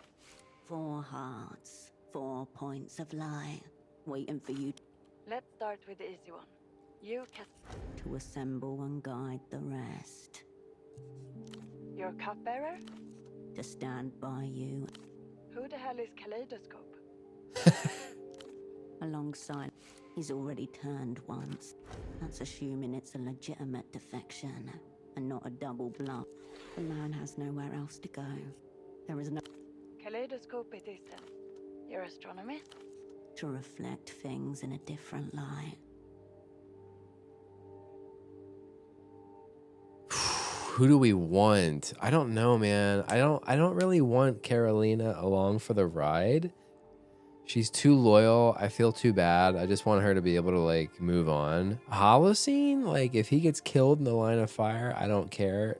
S3: 4 hearts, 4 points of light, waiting for you
S8: Let's start with the easy one. You,
S3: to assemble and guide the rest.
S8: your cupbearer?
S3: To stand by you
S8: Who the hell is Kaleidoscope?
S3: alongside. He's already turned once. That's assuming it's a legitimate defection and not a double bluff. The man has nowhere else to go. There is no
S8: Kaleidoscope it is then. Your astronomy?
S3: to reflect things in a different light.
S1: Who do we want? I don't know, man. I don't really want Carolina along for the ride. She's too loyal. I feel too bad. I just want her to be able to like move on. Holocene? Like if he gets killed in the line of fire, I don't care.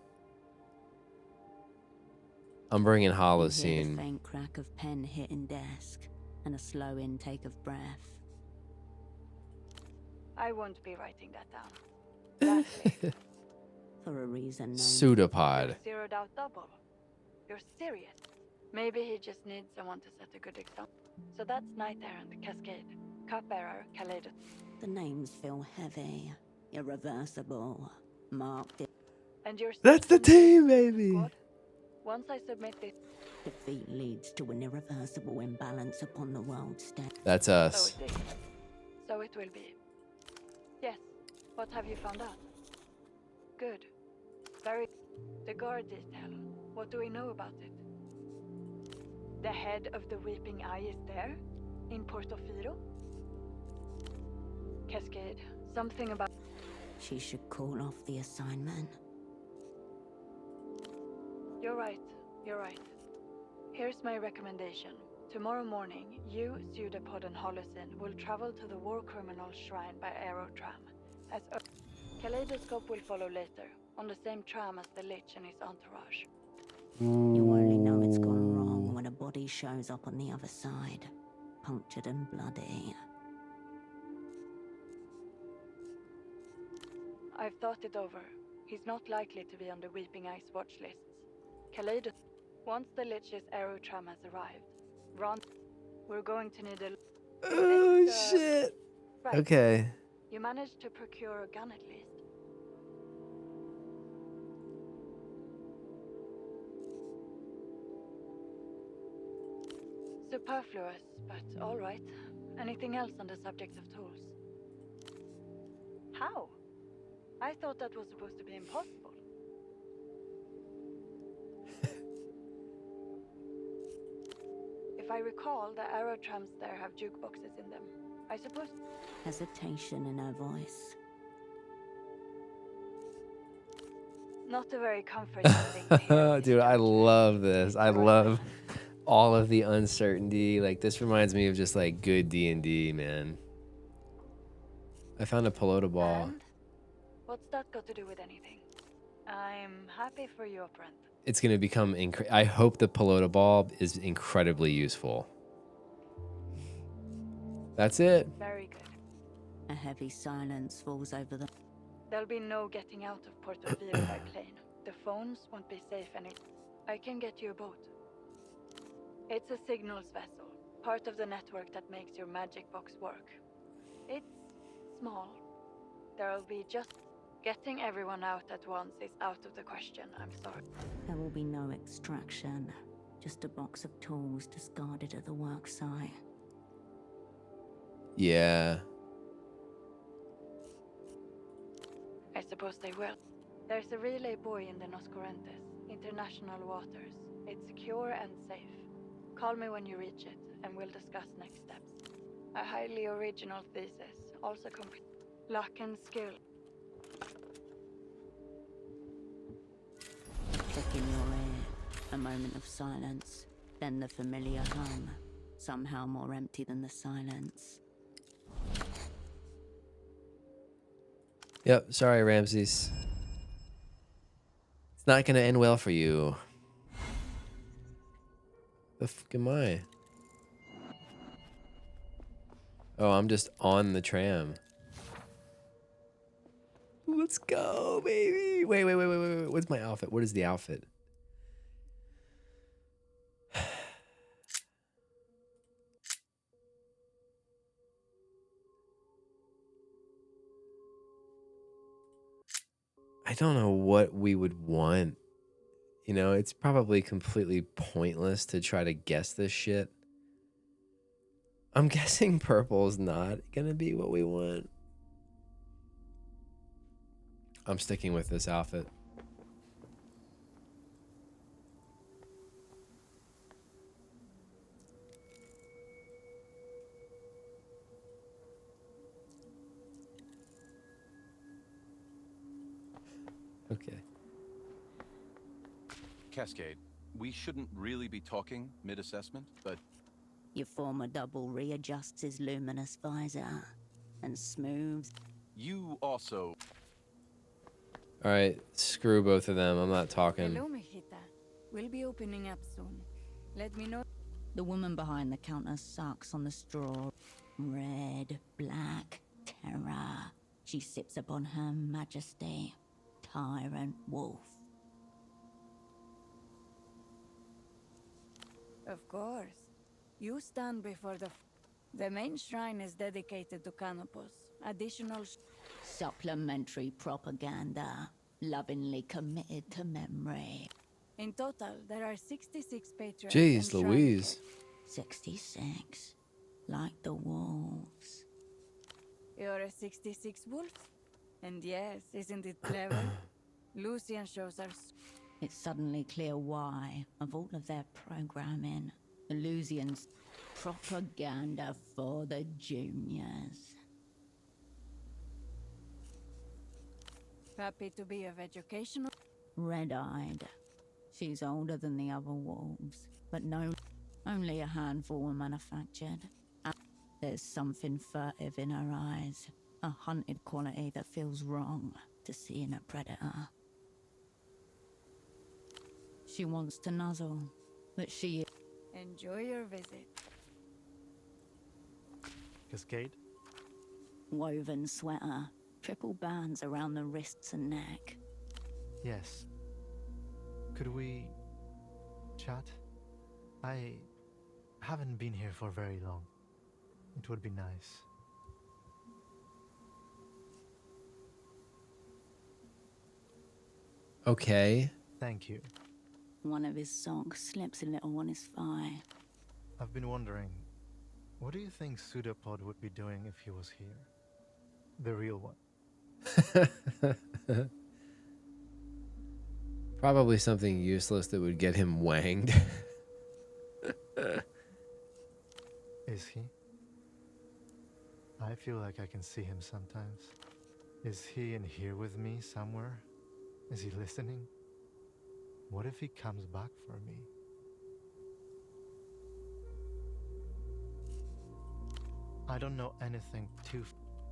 S1: I'm bringing
S3: You hear the
S1: Holocene.
S3: faint crack of pen hitting desk and a slow intake of breath.
S8: I won't be writing that down. Lastly,
S3: For a reason known
S1: Pseudopod.
S8: zeroed out double. You're serious? Maybe he just needs someone to set a good example. So that's Night Errant, Cascade, Cupbearer, Kaleidoscope.
S3: the names feel heavy, irreversible, marked it.
S8: And your
S1: That's the
S8: second
S1: team, baby.
S8: squad? Once I submit this,
S3: Defeat leads to an irreversible imbalance upon the world stage.
S1: That's
S8: so
S1: us.
S8: it is. So it will be. Yes. What have you found out? Good. Very. The guard detail. What do we know about it? The head of the Weeping Eye is there? In Portofino? Cascade. Something about...
S3: She should call off the assignment.
S8: You're right. You're right. Here's my recommendation. Tomorrow morning, you, Pseudopod, and Holocene will travel to the War Criminal Shrine by aerotram. Kaleidoscope will follow later, on the same tram as the Lich and his entourage.
S3: You only know it's gone wrong when a body shows up on the other side, punctured and bloody.
S8: I've thought it over. He's not likely to be on the Weeping Eye's watch lists. Once the Lich's aerotram has arrived, we're going to need a...
S1: Oh, shit.
S8: Right.
S1: Okay.
S8: You managed to procure a gun at least. Superfluous, but all right. Anything else on the subject of tools? How? I thought that was supposed to be impossible. If I recall, the aerotrams there have jukeboxes in them. I suppose...
S3: Hesitation in her voice.
S8: Not a very comforting thing to hear.
S1: Dude, I love this. I love all of the uncertainty. Like, this reminds me of just like good D&D, man. I found a pelota ball.
S8: And? What's that got to do with anything? I'm happy for you, Brent.
S1: It's going to become... I hope the pelota ball is incredibly useful. That's it.
S8: Very good.
S3: A heavy silence falls over them.
S8: There'll be no getting out of Portofino by plane. The phones won't be safe I can get you a boat. It's a signals vessel, part of the network that makes your magic box work. It's small. There'll be just... Getting everyone out at once is out of the question, I'm sorry.
S3: There will be no extraction, just a box of tools discarded at the work site.
S1: Yeah.
S8: I suppose they will. There's a relay buoy in the Noscorentes, international waters. It's secure and safe. Call me when you reach it, and we'll discuss next steps. A highly original thesis, also complete. Luck and skill.
S3: Check in your ear. A moment of silence. Then the familiar hum. Somehow more empty than the silence.
S1: Yep. Sorry, Ramses. It's not going to end well for you. The fuck am I? Oh, I'm just on the tram. Let's go, baby. Wait. What's my outfit? What is the outfit? I don't know what we would want. You know, it's probably completely pointless to try to guess this shit. I'm guessing purple's not gonna be what we want. I'm sticking with this outfit. Okay.
S10: Cascade, we shouldn't really be talking mid-assessment, but...
S3: Your former double readjusts his luminous visor and smooths.
S10: You also...
S1: All right, screw both of them. I'm not talking.
S8: Hello, Mijita. We'll be opening up soon. Let me know.
S3: The woman behind the counter sucks on the straw. Red, black, terror. She sips upon her majesty. Tyrant wolf.
S8: Of course. You stand before the main shrine is dedicated to Canopus. Additional...
S3: Supplementary propaganda. Lovingly committed to memory.
S8: In total, there are 66 patrons.
S1: Jeez Louise.
S3: 66. Like the wolves.
S8: You're a 66 wolf? And yes, isn't it clever? Lucian shows our
S3: It's suddenly clear why, of all of their programming, Elysium's propaganda for the juniors.
S8: Happy to be of educational.
S3: Red-eyed. She's older than the other wolves, but no, only a handful were manufactured. And there's something furtive in her eyes, a hunted quality that feels wrong to see in a predator. She wants to nuzzle, but she...
S8: Enjoy your visit.
S13: Cascade?
S3: Woven sweater, triple bands around the wrists and neck.
S13: Yes. Could we chat? I haven't been here for very long. It would be nice.
S1: Okay.
S13: Thank you.
S3: One of his socks slips a little on his thigh.
S13: I've been wondering, what do you think Pseudopod would be doing if he was here? The real one.
S1: Probably something useless that would get him wanged.
S13: Is he? I feel like I can see him sometimes. Is he in here with me somewhere? Is he listening? What if he comes back for me? I don't know anything too.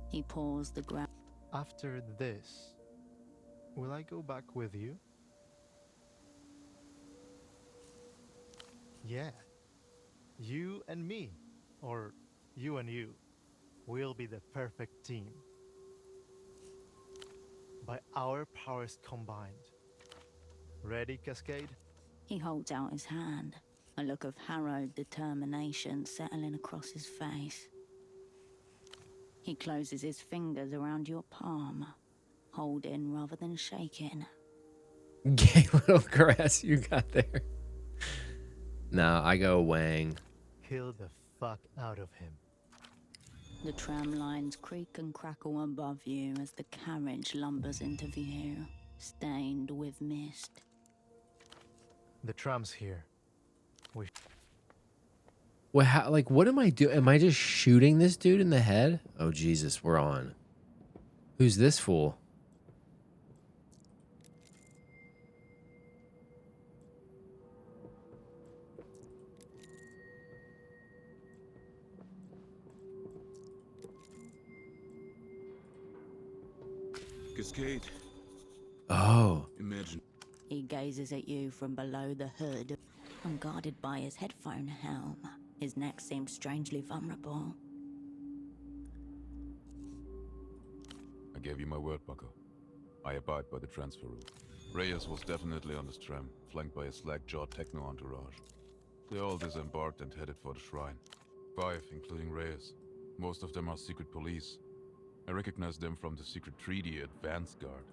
S3: He paws the ground.
S13: After this, will I go back with you? Yeah. You and me. Or you and you. We'll be the perfect team. By our powers combined. Ready, Cascade?
S3: He holds out his hand, a look of harrowed determination settling across his face. He closes his fingers around your palm, holding rather than shaking.
S1: Gay little caress you got there. No, I go Wang.
S13: Kill the fuck out of him.
S3: The tram lines creak and crackle above you as the carriage lumbers into view, stained with mist.
S13: The tram's here. We...
S1: What? How, like, what am I doing? Am I just shooting this dude in the head? Oh, Jesus, we're on. Who's this fool?
S9: Cascade.
S1: Oh.
S9: Imagine.
S3: He gazes at you from below the hood, unguarded by his headphone helm. His neck seems strangely vulnerable.
S9: I gave you my word, Bucko. I abide by the transfer rule. Reyes was definitely on this tram, flanked by a slack-jawed techno entourage. They all disembarked and headed for the shrine. 5, including Reyes. Most of them are secret police. I recognized them from the secret treaty at Vanguard.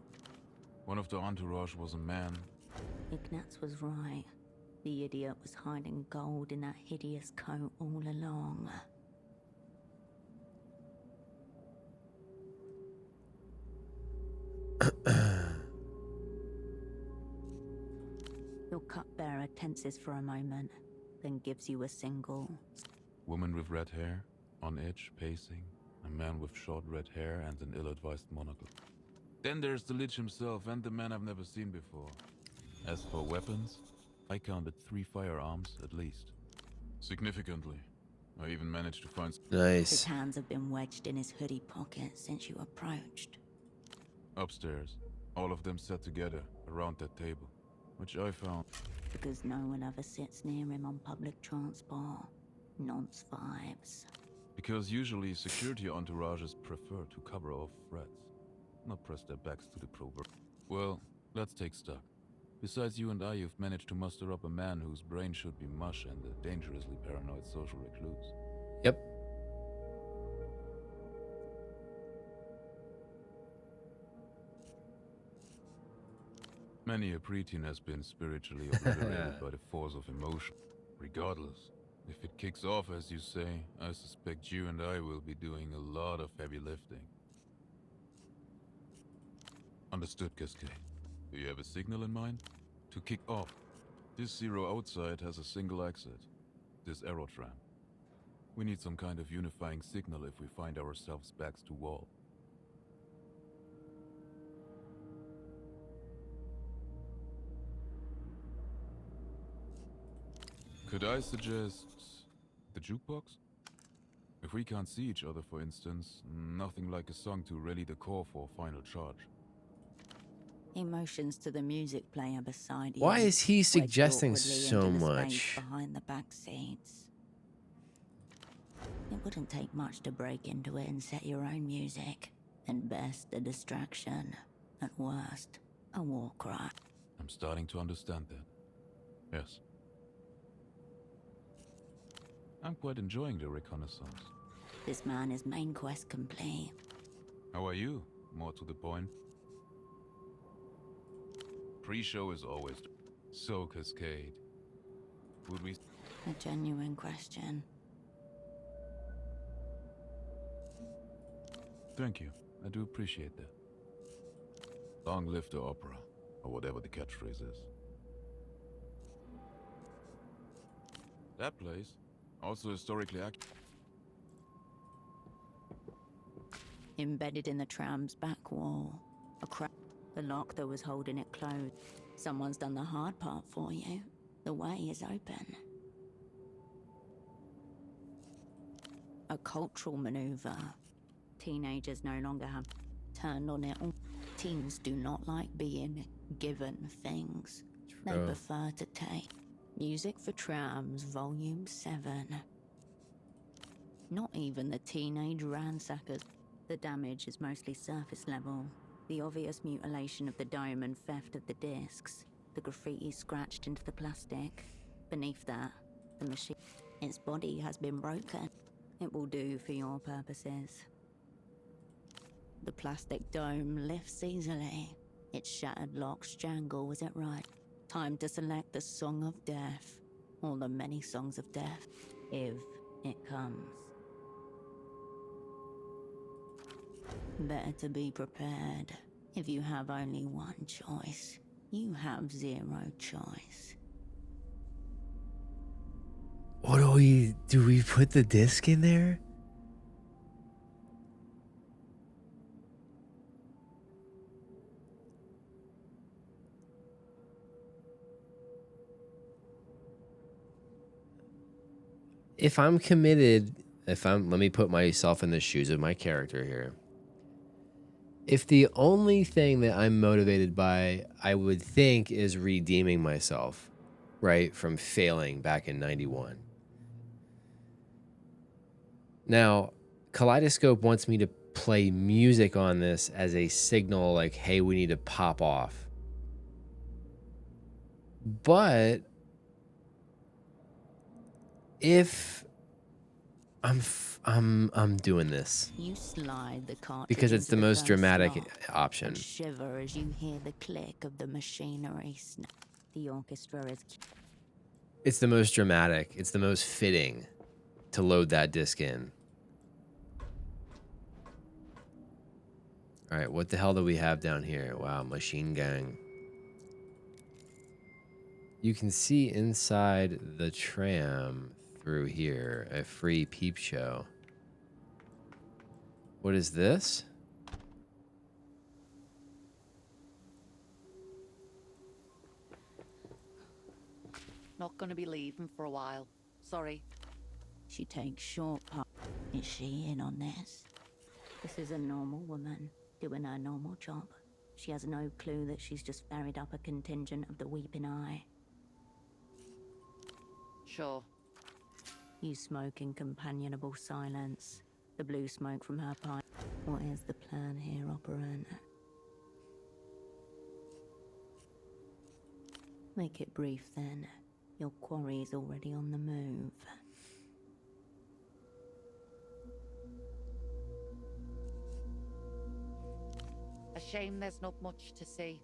S9: One of the entourage was a man.
S3: Ignatz was right. The idiot was hiding gold in that hideous coat all along. Your cupbearer tenses for a moment, then gives you a single.
S9: Woman with red hair, on edge, pacing. A man with short red hair and an ill-advised monocle. Then there's the Lich himself and the man I've never seen before. As for weapons, I counted 3 firearms at least. Significantly, I even managed to find...
S1: Nice.
S3: His hands have been wedged in his hoodie pocket since you approached.
S9: Upstairs, all of them sat together around that table, which I found...
S3: Because no one ever sits near him on public transport. Nonce vibes.
S9: Because usually security entourages prefer to cover off threats, not press their backs to the proverb. Well, let's take stock. Besides you and I, you've managed to muster up a man whose brain should be mush and a dangerously paranoid social recluse.
S1: Yep.
S9: Many a preteen has been spiritually obliterated by the force of emotion. Regardless, if it kicks off, as you say, I suspect you and I will be doing a lot of heavy lifting. Understood, Cascade. Do you have a signal in mind? To kick off, this zero outside has a single exit, this arrow tram. We need some kind of unifying signal if we find ourselves backs to wall. Could I suggest the jukebox? If we can't see each other, for instance, nothing like a song to rally the core for a final charge.
S3: He motions to the music player beside you.
S1: Why is he
S3: wedged
S1: suggesting
S3: awkwardly
S1: so
S3: into the space
S1: much?
S3: behind the back seats. It wouldn't take much to break into it and set your own music. At best, a distraction. At worst, a war cry.
S9: I'm starting to understand that. Yes. I'm quite enjoying the reconnaissance.
S3: This man is main quest complete.
S9: How are you? More to the point. Pre-show is always so Cascade. Would we...
S3: A genuine question.
S9: Thank you. I do appreciate that. Long live the opera, or whatever the catchphrase is. That place, also historically accurate.
S3: Embedded in the tram's back wall, a crack. The lock that was holding it closed. Someone's done the hard part for you. The way is open. A cultural maneuver. Teenagers no longer have turned on it. Teens do not like being given things. They
S1: True.
S3: prefer to take. Music for Trams, Volume 7. Not even the teenage ransackers. The damage is mostly surface level. The obvious mutilation of the dome and theft of the discs. The graffiti scratched into the plastic. Beneath that, the machine. Its body has been broken. It will do for your purposes. The plastic dome lifts easily. Its shattered locks jangle as it rides. Time to select the Song of Death, or the many songs of death, if it comes. Better to be prepared. If you have only one choice, you have zero choice.
S1: What do we put the disc in there? If I'm committed, let me put myself in the shoes of my character here. If the only thing that I'm motivated by, I would think, is redeeming myself, right, from failing back in 91. Now, Kaleidoscope wants me to play music on this as a signal like, hey, we need to pop off. But if I'm doing this
S3: You slide the cartridge
S1: because it's
S3: into
S1: the most
S3: first
S1: dramatic
S3: slot
S1: option.
S3: and shiver as you hear the click of the machinery snap. The orchestra is...
S1: It's the most dramatic. It's the most fitting to load that disc in. All right, what the hell do we have down here? Wow, machine gang. You can see inside the tram through here, a free peep show. What is this?
S14: Not gonna be leaving for a while. Sorry.
S3: She takes short part. Is she in on this? This is a normal woman doing her normal job. She has no clue that she's just ferried up a contingent of the Weeping Eye.
S14: Sure.
S3: You smoke in companionable silence. The blue smoke from her pipe. What is the plan here, operant? Make it brief then. Your quarry's already on the move.
S14: A shame there's not much to see.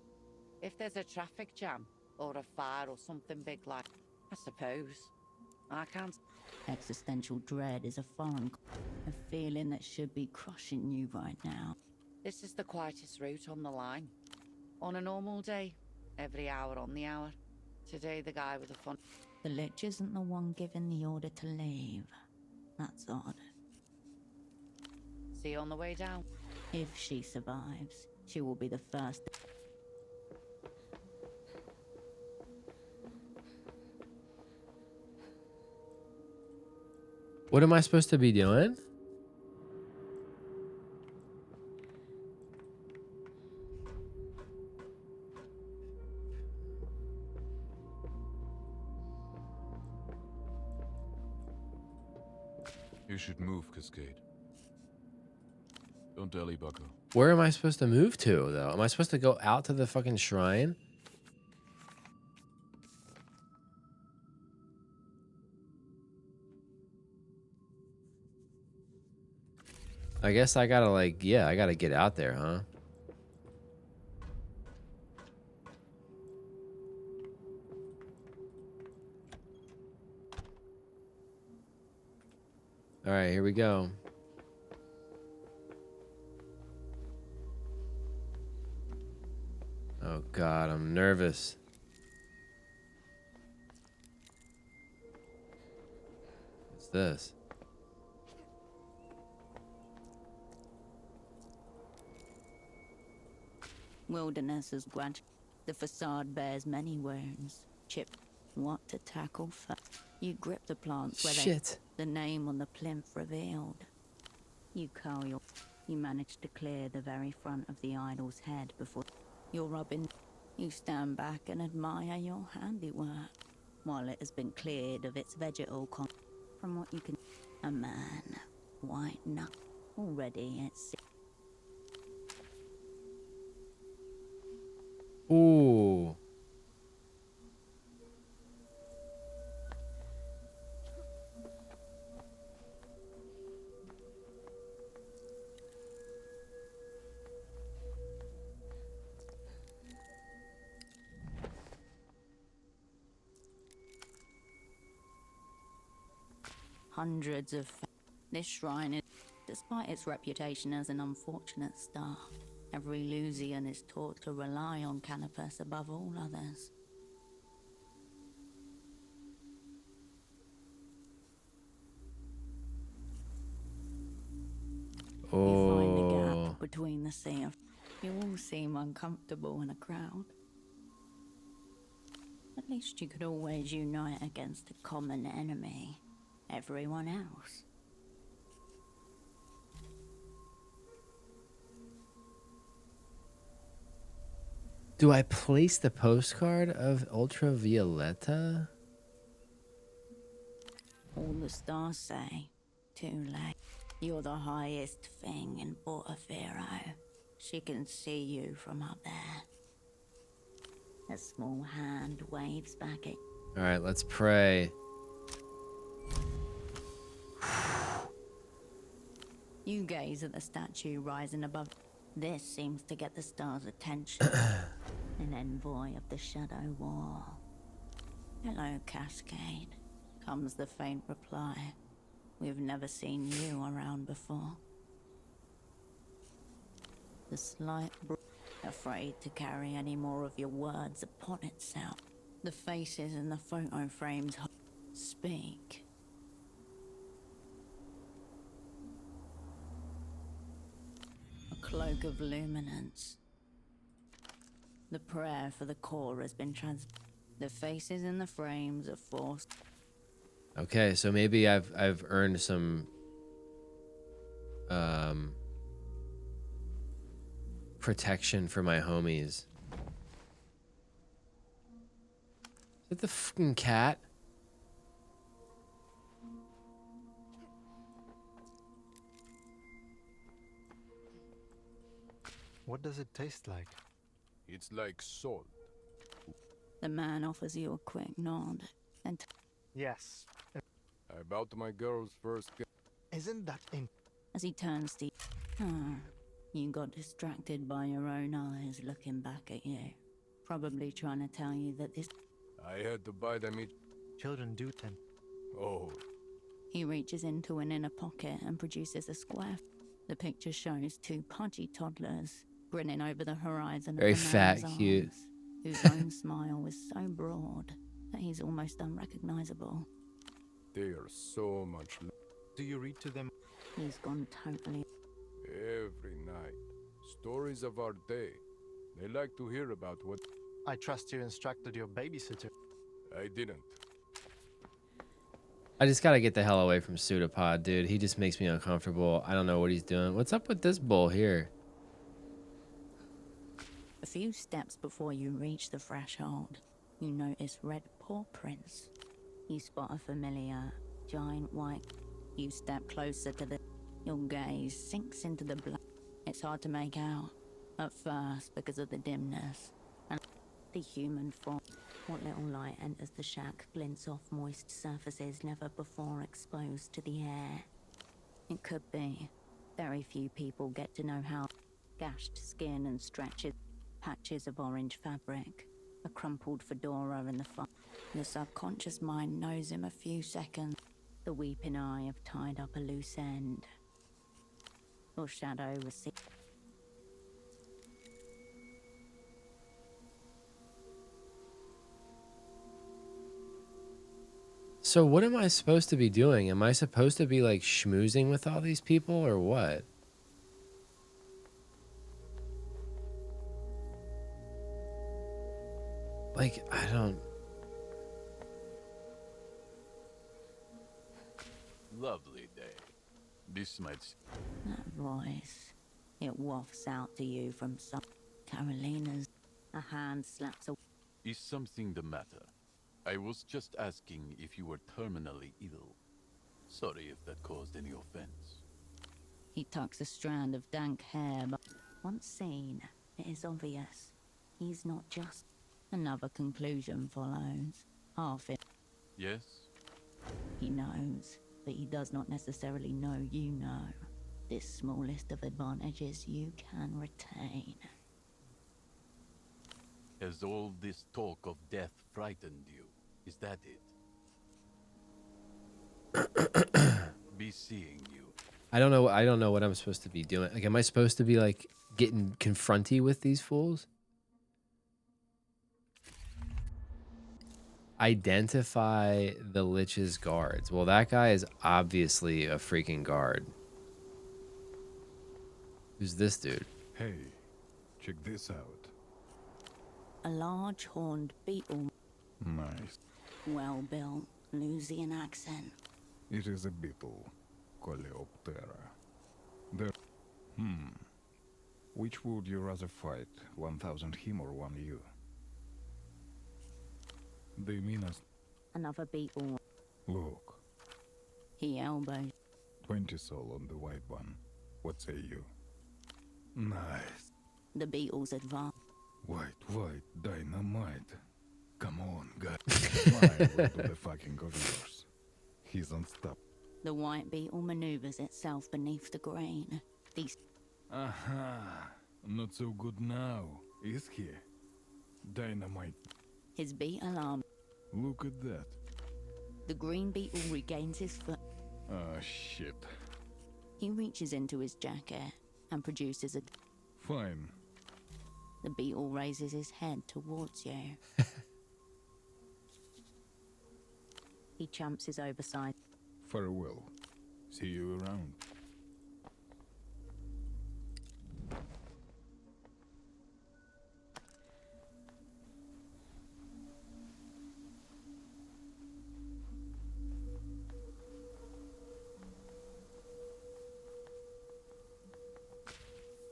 S14: If there's a traffic jam, or a fire or something big like... I suppose. I can't...
S3: Existential dread is a feeling that should be crushing you right now.
S14: This is the quietest route on the line. On a normal day, every hour on the hour. Today, the guy with the fun.
S3: The Lich isn't the one given the order to leave. That's odd.
S14: See you on the way down.
S3: If she survives, she will be the first.
S1: What am I supposed to be doing?
S9: You should move, Cascade. Don't dally, bucko.
S1: Where am I supposed to move to, though? Am I supposed to go out to the fucking shrine? I guess I gotta, like, yeah, I gotta get out there, huh? All right, here we go. Oh God, I'm nervous. What's this?
S3: Wilderness is grudge. The facade bears many wounds. Chip, what to tackle first? You grip the plants where
S1: Shit.
S3: the name on the plinth revealed. You curl your... You manage to clear the very front of the idol's head before you're rubbing. You stand back and admire your handiwork, while it has been cleared of its vegetal from what you can... A man, white nut. Already it's...
S1: Ooh.
S3: Hundreds of... This shrine is, despite its reputation as an unfortunate star, every Lusian is taught to rely on Canopus above all others. You find a gap between the sea of... You all seem uncomfortable in a crowd. At least you could always unite against a common enemy. Everyone else.
S1: Do I place the postcard of Ultravioletta?
S3: All the stars say, too late. You're the highest thing in Portofino. She can see you from up there. A small hand waves back at...
S1: All right, let's pray.
S3: You gaze at the statue rising above. This seems to get the star's attention. An envoy of the Shadow War. Hello, Cascade. Comes the faint reply. We've never seen you around before. The slight afraid to carry any more of your words upon itself. The faces in the photo frames speak. A cloak of luminance. The prayer for the core has been The faces in the frames are forced.
S1: Okay, so maybe I've earned some protection for my homies. Is it the fucking cat?
S13: What does it taste like?
S9: It's like salt.
S3: The man offers you a quick nod and...
S13: Yes.
S9: I bowed to my girl's first...
S13: Isn't that in...
S3: As he turns to... You got distracted by your own eyes looking back at you. Probably trying to tell you that this...
S9: I had to buy them each...
S13: Children do tend...
S9: Oh.
S3: He reaches into an inner pocket and produces a square. The picture shows two pudgy toddlers grinning over the horizon.
S1: Very
S3: of the
S1: fat,
S3: man's
S1: cute.
S3: arms. whose own smile is so broad that he's almost unrecognizable.
S15: They are so much.
S13: Do you read to them?
S3: He's gone totally.
S15: Every night. Stories of our day. They like to hear about what.
S13: I trust you instructed your babysitter.
S15: I didn't.
S1: I just gotta get the hell away from Pseudopod, dude. He just makes me uncomfortable. I don't know what he's doing. What's up with this bull here?
S3: A few steps before you reach the threshold, you notice red paw prints. You spot a familiar, giant white. You step closer to the... Your gaze sinks into the black. It's hard to make out, at first, because of the dimness. And the human form. What little light enters the shack glints off moist surfaces never before exposed to the air. It could be. Very few people get to know how. Gashed skin and stretches. Patches of orange fabric. A crumpled fedora in the fire. The subconscious mind knows him a few seconds. The weeping eye have tied up a loose end. Your shadow receives.
S1: So what am I supposed to be doing? Am I supposed to be like schmoozing with all these people or what? Like, I don't...
S9: Lovely day. This might...
S3: That voice. It wafts out to you from some... Carolina's. A hand slaps a...
S9: Is something the matter? I was just asking if you were terminally ill. Sorry if that caused any offense.
S3: He tucks a strand of dank hair, but once seen, it is obvious. He's not just... Another conclusion follows. Half it.
S9: Yes?
S3: He knows, but he does not necessarily know you know. This smallest of advantages you can retain.
S9: Has all this talk of death frightened you? Is that it? Be seeing you.
S1: I don't know what I'm supposed to be doing. Like, am I supposed to be like getting confronty with these fools? Identify the Lich's guards. Well, that guy is obviously a freaking guard. Who's this dude?
S15: Hey, check this out.
S3: A large horned beetle.
S15: Nice.
S3: Well built, Lusian accent.
S15: It is a beetle. Coleoptera. There. Which would you rather fight? 1,000 him or 1 you? They mean us.
S3: Another beetle.
S15: Look.
S3: He elbows.
S15: 20 soul on the white one. What say you? Nice.
S3: The beetles advance.
S15: White, dynamite. Come on, guys. Smile will do the fucking of yours. He's unstoppable.
S3: The white beetle maneuvers itself beneath the grain. These...
S15: Aha. Not so good now, is he? Dynamite.
S3: His beat alarm.
S15: Look at that.
S3: The green beetle regains his foot.
S15: Ah, shit.
S3: He reaches into his jacket and produces a...
S15: Fine.
S3: The beetle raises his head towards you. He champs his oversized...
S15: Farewell. See you around.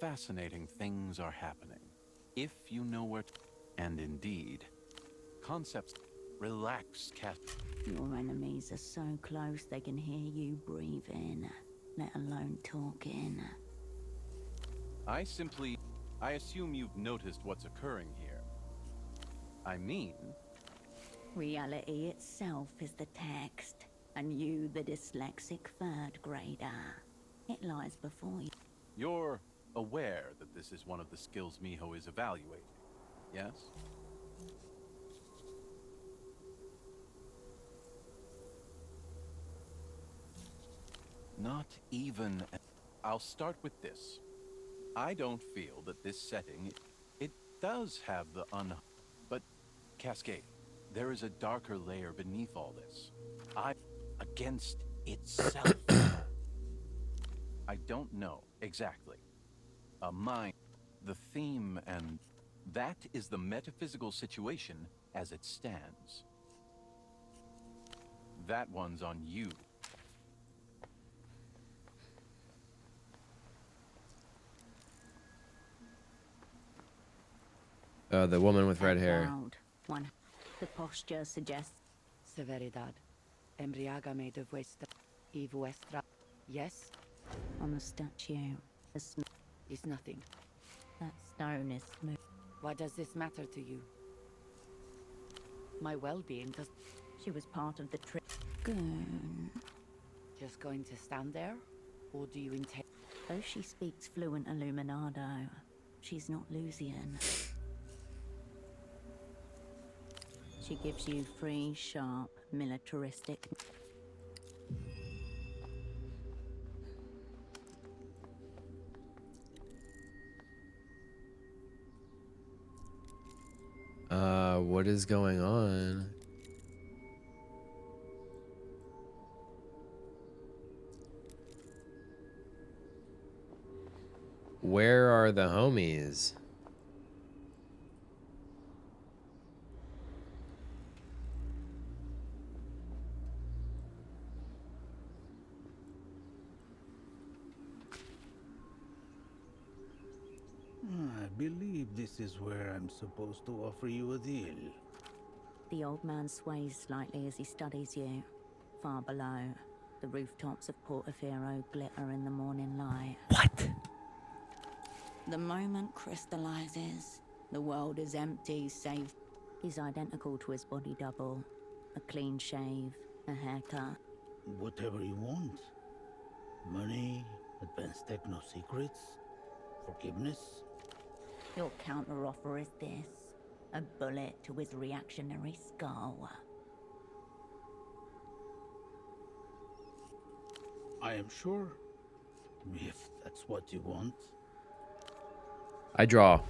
S10: Fascinating things are happening. If you know where to... And indeed, concepts... Relax, Cat.
S3: Your enemies are so close they can hear you breathing, let alone talking.
S10: I assume you've noticed what's occurring here. I mean...
S3: Reality itself is the text, and you the dyslexic third grader. It lies before you.
S10: You're aware that this is one of the skills Miho is evaluating, yes? Not even... I'll start with this. I don't feel that this setting... It does have the Cascade, there is a darker layer beneath all this. Against itself. I don't know exactly. A mind, the theme, and that is the metaphysical situation as it stands. That one's on you.
S1: The woman with red
S3: That
S1: hair.
S3: loud one. The posture suggests
S14: Severidad. Embriágame de vuestra y vuestra. Yes?
S3: on the statue.
S14: Is nothing.
S3: That stone is smooth.
S14: Why does this matter to you? My well-being does...
S3: She was part of the trip. Goon.
S14: Just going to stand there? Or do you intend...
S3: Though she speaks fluent Illuminado, she's not Lusian. She gives you free, sharp, militaristic...
S1: What is going on? Where are the homies?
S15: I believe this is where I'm supposed to offer you a deal.
S3: The old man sways slightly as he studies you. Far below, the rooftops of Portofino glitter in the morning light.
S1: What?
S3: The moment crystallizes. The world is empty, save... He's identical to his body double. A clean shave, a haircut.
S15: Whatever you want. Money, advanced techno secrets, forgiveness.
S3: Your counteroffer is this. A bullet to his reactionary skull.
S15: I am sure. If that's what you want.
S1: I draw.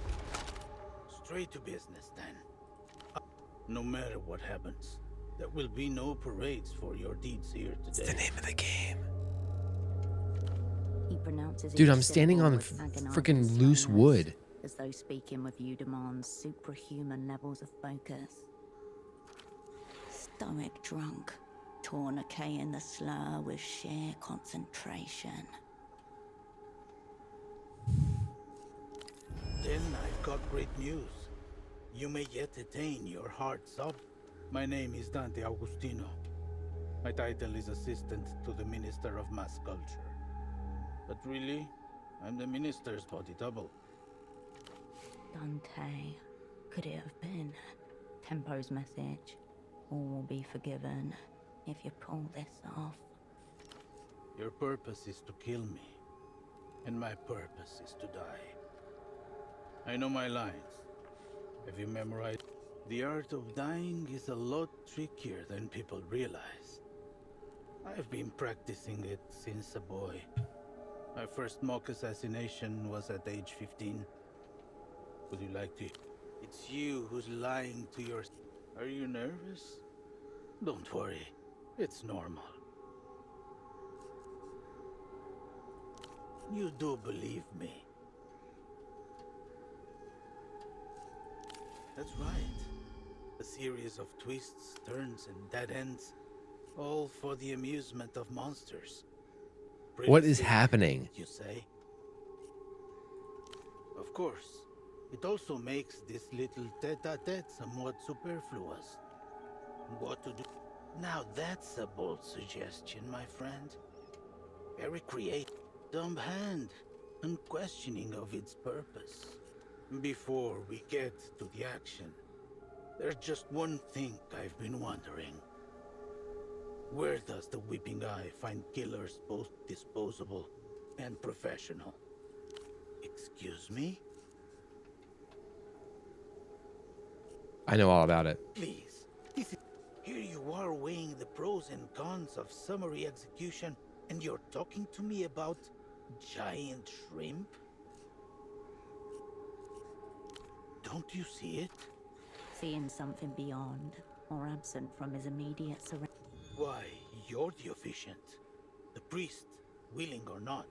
S15: Straight to business then. No matter what happens, there will be no parades for your deeds here today.
S1: It's the name of the game.
S3: He pronounces
S1: Dude,
S3: each
S1: I'm standing on
S3: syllable with agonizing
S1: freaking loose
S3: slowness,
S1: wood.
S3: as though speaking with you demands superhuman levels of focus. Stoic drunk, tourniqueting the slur with sheer concentration.
S15: Then I've got great news. You may yet attain your heart's up. My name is Dante Augustino. My title is Assistant to the Minister of Mass Culture. But really, I'm the minister's body double.
S3: Dante, could it have been Tempo's message? All will be forgiven if you pull this off.
S15: Your purpose is to kill me, and my purpose is to die. I know my lines. Have you memorized? The art of dying is a lot trickier than people realize. I've been practicing it since a boy. My first mock assassination was at age 15. Would you like to? It's you who's lying to your... Are you nervous? Don't worry. It's normal. You do believe me. That's right. A series of twists, turns, and dead ends. All for the amusement of monsters.
S1: What is
S15: Pretty
S1: happening?
S15: you say? Of course. It also makes this little tete-a-tete somewhat superfluous. What to do? Now that's a bold suggestion, my friend. Very creative. Dumb hand, unquestioning of its purpose. Before we get to the action, there's just one thing I've been wondering. Where does the Weeping Eye find killers both disposable and professional? Excuse me?
S1: I know all about it.
S15: Please, here you are weighing the pros and cons of summary execution, and you're talking to me about giant shrimp? Don't you see it?
S3: seeing something beyond or absent from his immediate surroundings.
S15: Why, you're the officiant. The priest, willing or not.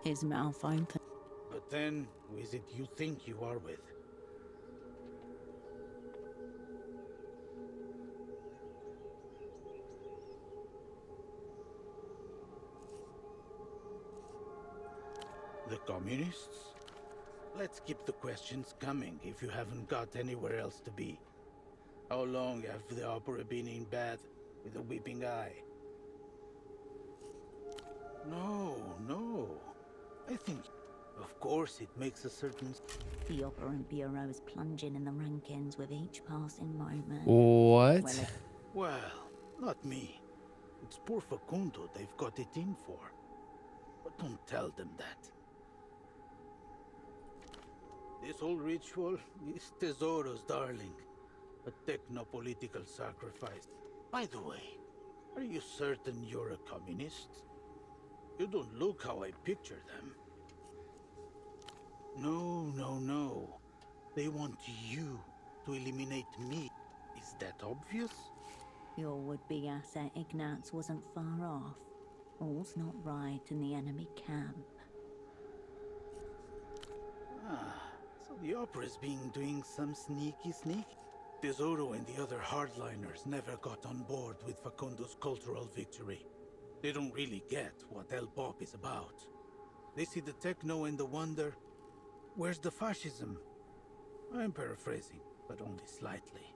S3: His mouth open.
S15: But then, who is it you think you are with? The communists? Let's keep the questions coming if you haven't got anywhere else to be. How long have the opera been in bed with a weeping eye? No. I think, of course, it makes a certain...
S3: The operant bureau is plunging in the rankings with each passing moment.
S1: What?
S15: Well, not me. It's poor Facundo they've got it in for. But don't tell them that. This whole ritual is Tesoro's darling. A techno-political sacrifice. By the way, are you certain you're a communist? You don't look how I picture them. No. They want you to eliminate me. Is that obvious?
S3: Your would-be asset Ignatz wasn't far off. All's not right in the enemy camp.
S15: So the opera's been doing some sneaky. Tesoro and the other hardliners never got on board with Facundo's cultural victory. They don't really get what El Pop is about. They see the techno and the wonder. Where's the fascism? I'm paraphrasing, but only slightly.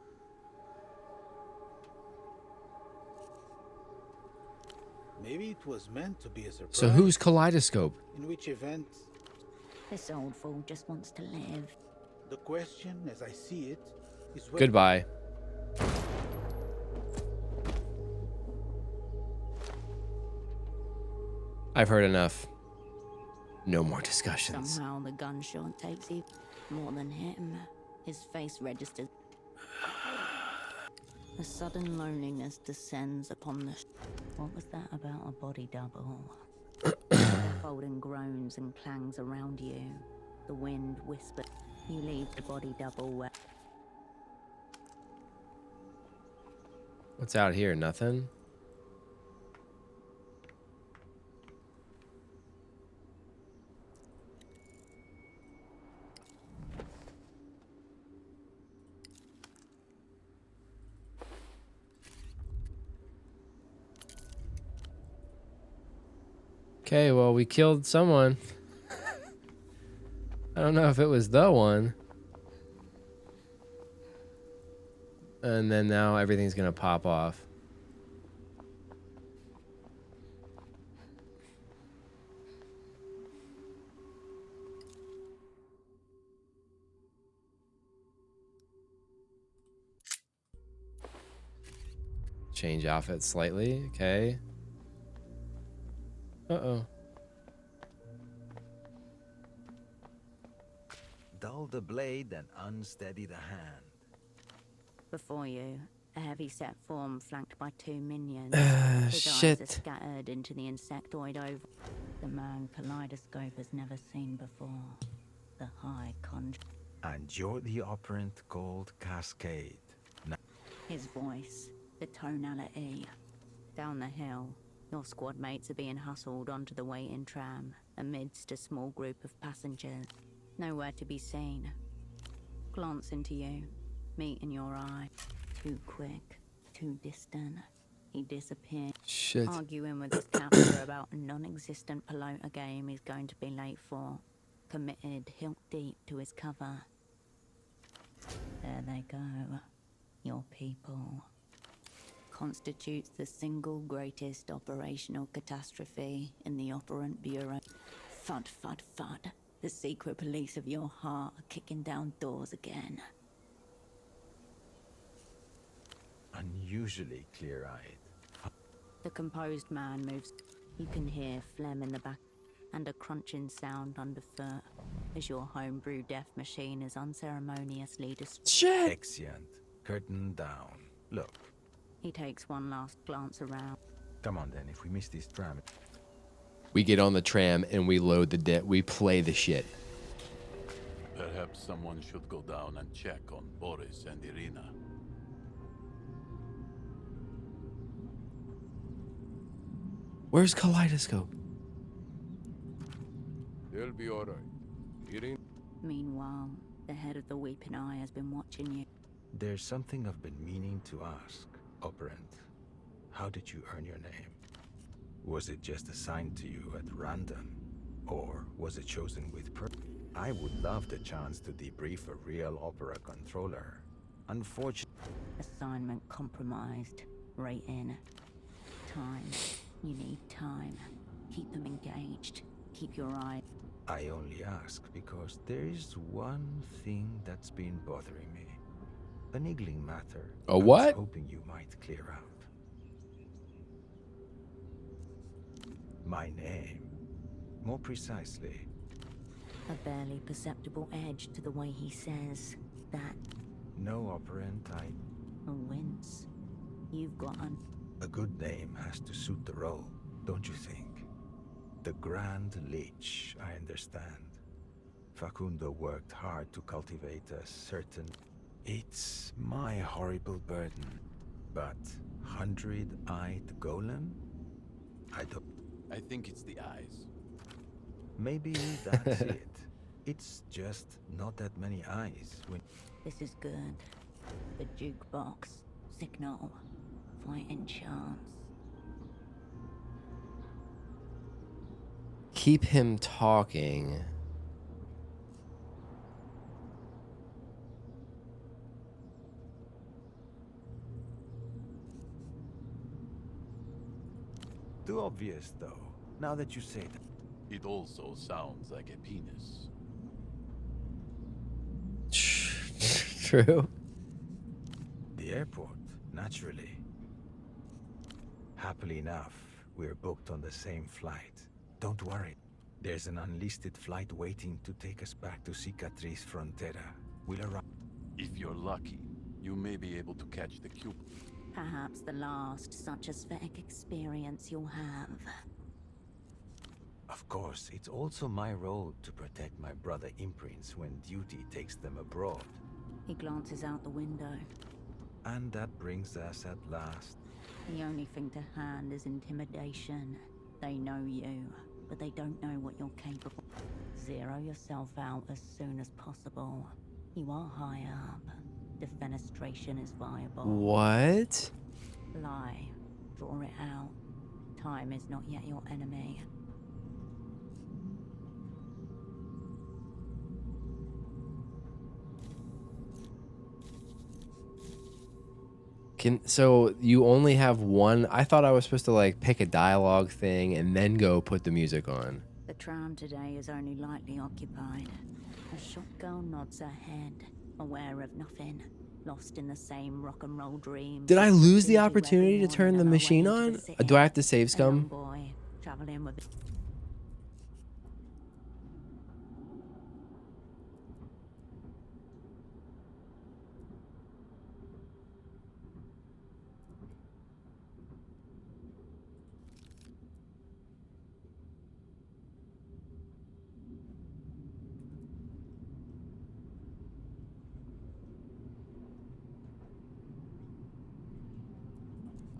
S15: Maybe it was meant to be a surprise.
S1: So who's Kaleidoscope?
S15: In which event...
S3: This old fool just wants to live.
S15: The question, as I see it, is whether...
S1: Goodbye. I've heard enough. No more discussions.
S3: Somehow the gunshot takes even more than him. His face registers. A sudden loneliness descends upon the... What was that about a body double? Folding groans and clangs around you. The wind whispers. You leave the body double where...
S1: What's out here? Nothing? Okay, well, we killed someone. I don't know if it was the one. And then now everything's gonna pop off. Change outfit slightly, okay. Uh-oh.
S16: Dull the blade and unsteady the hand.
S3: Before you, a heavy-set form flanked by two minions. His
S1: shit.
S3: eyes are scattered into the insectoid oval. The man Kaleidoscope has never seen before. The High Conjurer.
S16: And you're the operant called Cascade.
S3: His voice, the tonality. Down the hill, your squad mates are being hustled onto the waiting tram amidst a small group of passengers. Nowhere to be seen. Glance into you, meet in your eye. Too quick, too distant. He disappeared.
S1: Shit.
S3: Arguing with his captor about a non-existent pelota game he's going to be late for. Committed hilt deep to his cover. There they go. Your people. Constitutes the single greatest operational catastrophe in the operant bureau. Fud, fud, fud. The secret police of your heart are kicking down doors again.
S16: Unusually clear-eyed.
S3: The composed man moves. You can hear phlegm in the back and a crunching sound underfoot as your homebrew death machine is unceremoniously destroyed.
S1: Shit!
S16: Exeunt. Curtain down. Look.
S3: He takes one last glance around.
S16: Come on then, if we miss this tram...
S1: We get on the tram and we load the we play the shit.
S9: Perhaps
S10: Perhaps someone should go down and check on Boris and Irina.
S1: Where's Kaleidoscope?
S9: They'll be alright. Irina.
S3: Meanwhile, the head of the Weeping Eye has been watching you.
S16: There's something I've been meaning to ask, Operant. How did you earn your name? Was it just assigned to you at random? Or was it chosen with purpose? I would love the chance to debrief a real opera controller. Unfortunately,
S3: Assignment compromised. Rating. Time. You need time. Keep them engaged. Keep your eye.
S16: I only ask because there is one thing that's been bothering me. A niggling matter.
S1: A what?
S16: I was hoping you might clear out. My name. More precisely.
S3: A barely perceptible edge to the way he says that.
S16: No, Operant,
S3: A wince. You've got
S16: A good name has to suit the role, don't you think? The Grand Lich, I understand. Facundo worked hard to cultivate a certain... It's my horrible burden. But 100-eyed golem? I don't...
S10: I think it's the eyes.
S16: Maybe that's it. It's just not that many eyes when...
S3: This is good. The jukebox. Signal. Fighting chance.
S1: Keep him talking.
S16: Too obvious, though, now that you say that.
S10: It also sounds like a penis.
S1: True.
S16: The airport, naturally. Happily enough, we're booked on the same flight. Don't worry. There's an unlisted flight waiting to take us back to Cicatriz Frontera. We'll arrive.
S10: If you're lucky, you may be able to catch the cube.
S3: Perhaps the last such aesthetic experience you'll have.
S16: Of course, it's also my role to protect my brother imprints when duty takes them abroad.
S3: He glances out the window.
S16: And that brings us at last.
S3: The only thing to hand is intimidation. They know you, but they don't know what you're capable. Zero yourself out as soon as possible. You are high up. Defenestration is viable.
S1: What?
S3: Lie. Draw it out. Time is not yet your enemy.
S1: So you only have one? I thought I was supposed to like pick a dialogue thing and then go put the music on.
S3: The tram today is only lightly occupied. A short girl nods her head, aware of nothing, lost in the same rock and roll dream.
S1: Did I lose the opportunity to turn the machine on? Do I have to save scum?
S3: Boy, traveling with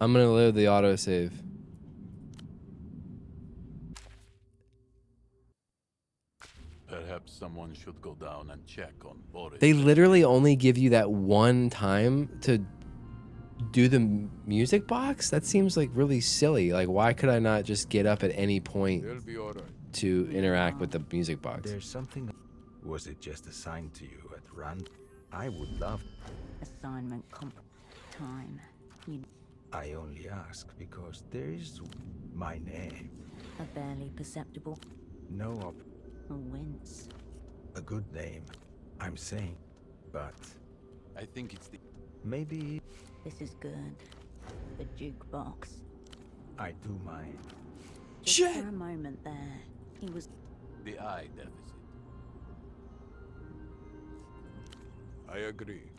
S1: I'm gonna load the autosave.
S10: Perhaps someone should go down and check on Boris.
S1: They literally only give you that one time to do the music box? That seems like really silly. Like, why could I not just get up at any point
S9: They'll be alright.
S1: to interact with the music box?
S16: There's something... Was it just assigned to you at random? I would love...
S3: assignment time. You
S16: I only ask because there is my name.
S3: a barely perceptible
S16: No
S3: a wince.
S16: a good name. I'm saying, but
S10: I think it's the...
S16: maybe
S3: This is good. The jukebox.
S16: I do mind.
S3: Just for a moment there, he was
S10: The eye deficit.
S9: I agree.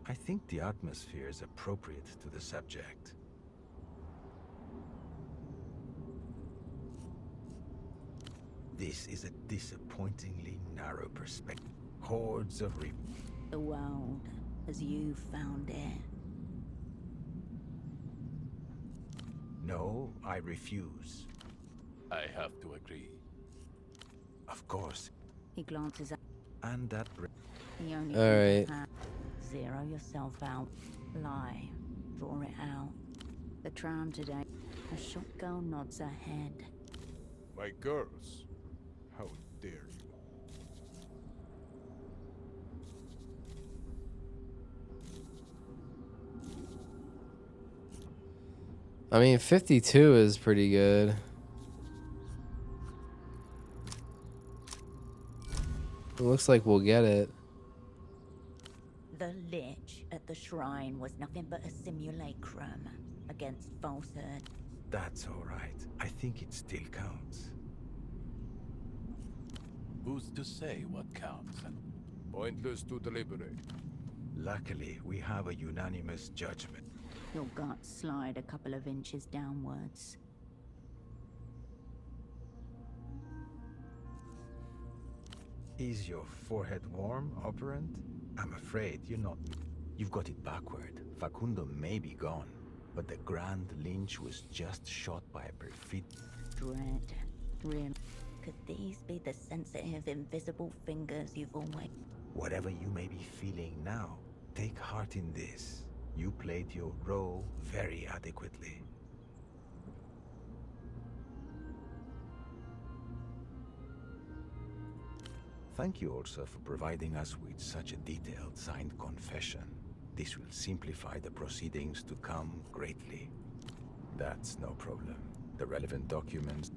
S16: I think the atmosphere is appropriate to the subject. This is a disappointingly narrow perspective. Hordes of
S3: The world as you found it.
S16: No, I refuse.
S10: I have to agree.
S16: Of course.
S3: He glances at
S16: And that...
S3: the only
S1: All
S3: thing
S1: right.
S3: to have. Zero yourself out. Lie. Draw it out. The tram today. A shop girl nods her head.
S9: My girls, how dare you?
S1: I mean, 52 is pretty good. It looks like we'll get it.
S3: The lich at the shrine was nothing but a simulacrum against falsehood.
S16: That's all right. I think it still counts.
S10: Who's to say what counts and
S9: Pointless to deliberate.
S16: Luckily, we have a unanimous judgment.
S3: Your guts slide a couple of inches downwards.
S16: Is your forehead warm, operant? I'm afraid you're not. You've got it backward. Facundo may be gone, but the Grand Lynch was just shot by a perfid.
S3: Dread. Real. Could these be the sensitive, invisible fingers you've always...
S16: Whatever you may be feeling now, take heart in this. You played your role very adequately. Thank you also for providing us with such a detailed signed confession. This will simplify the proceedings to come greatly. That's no problem. The relevant documents...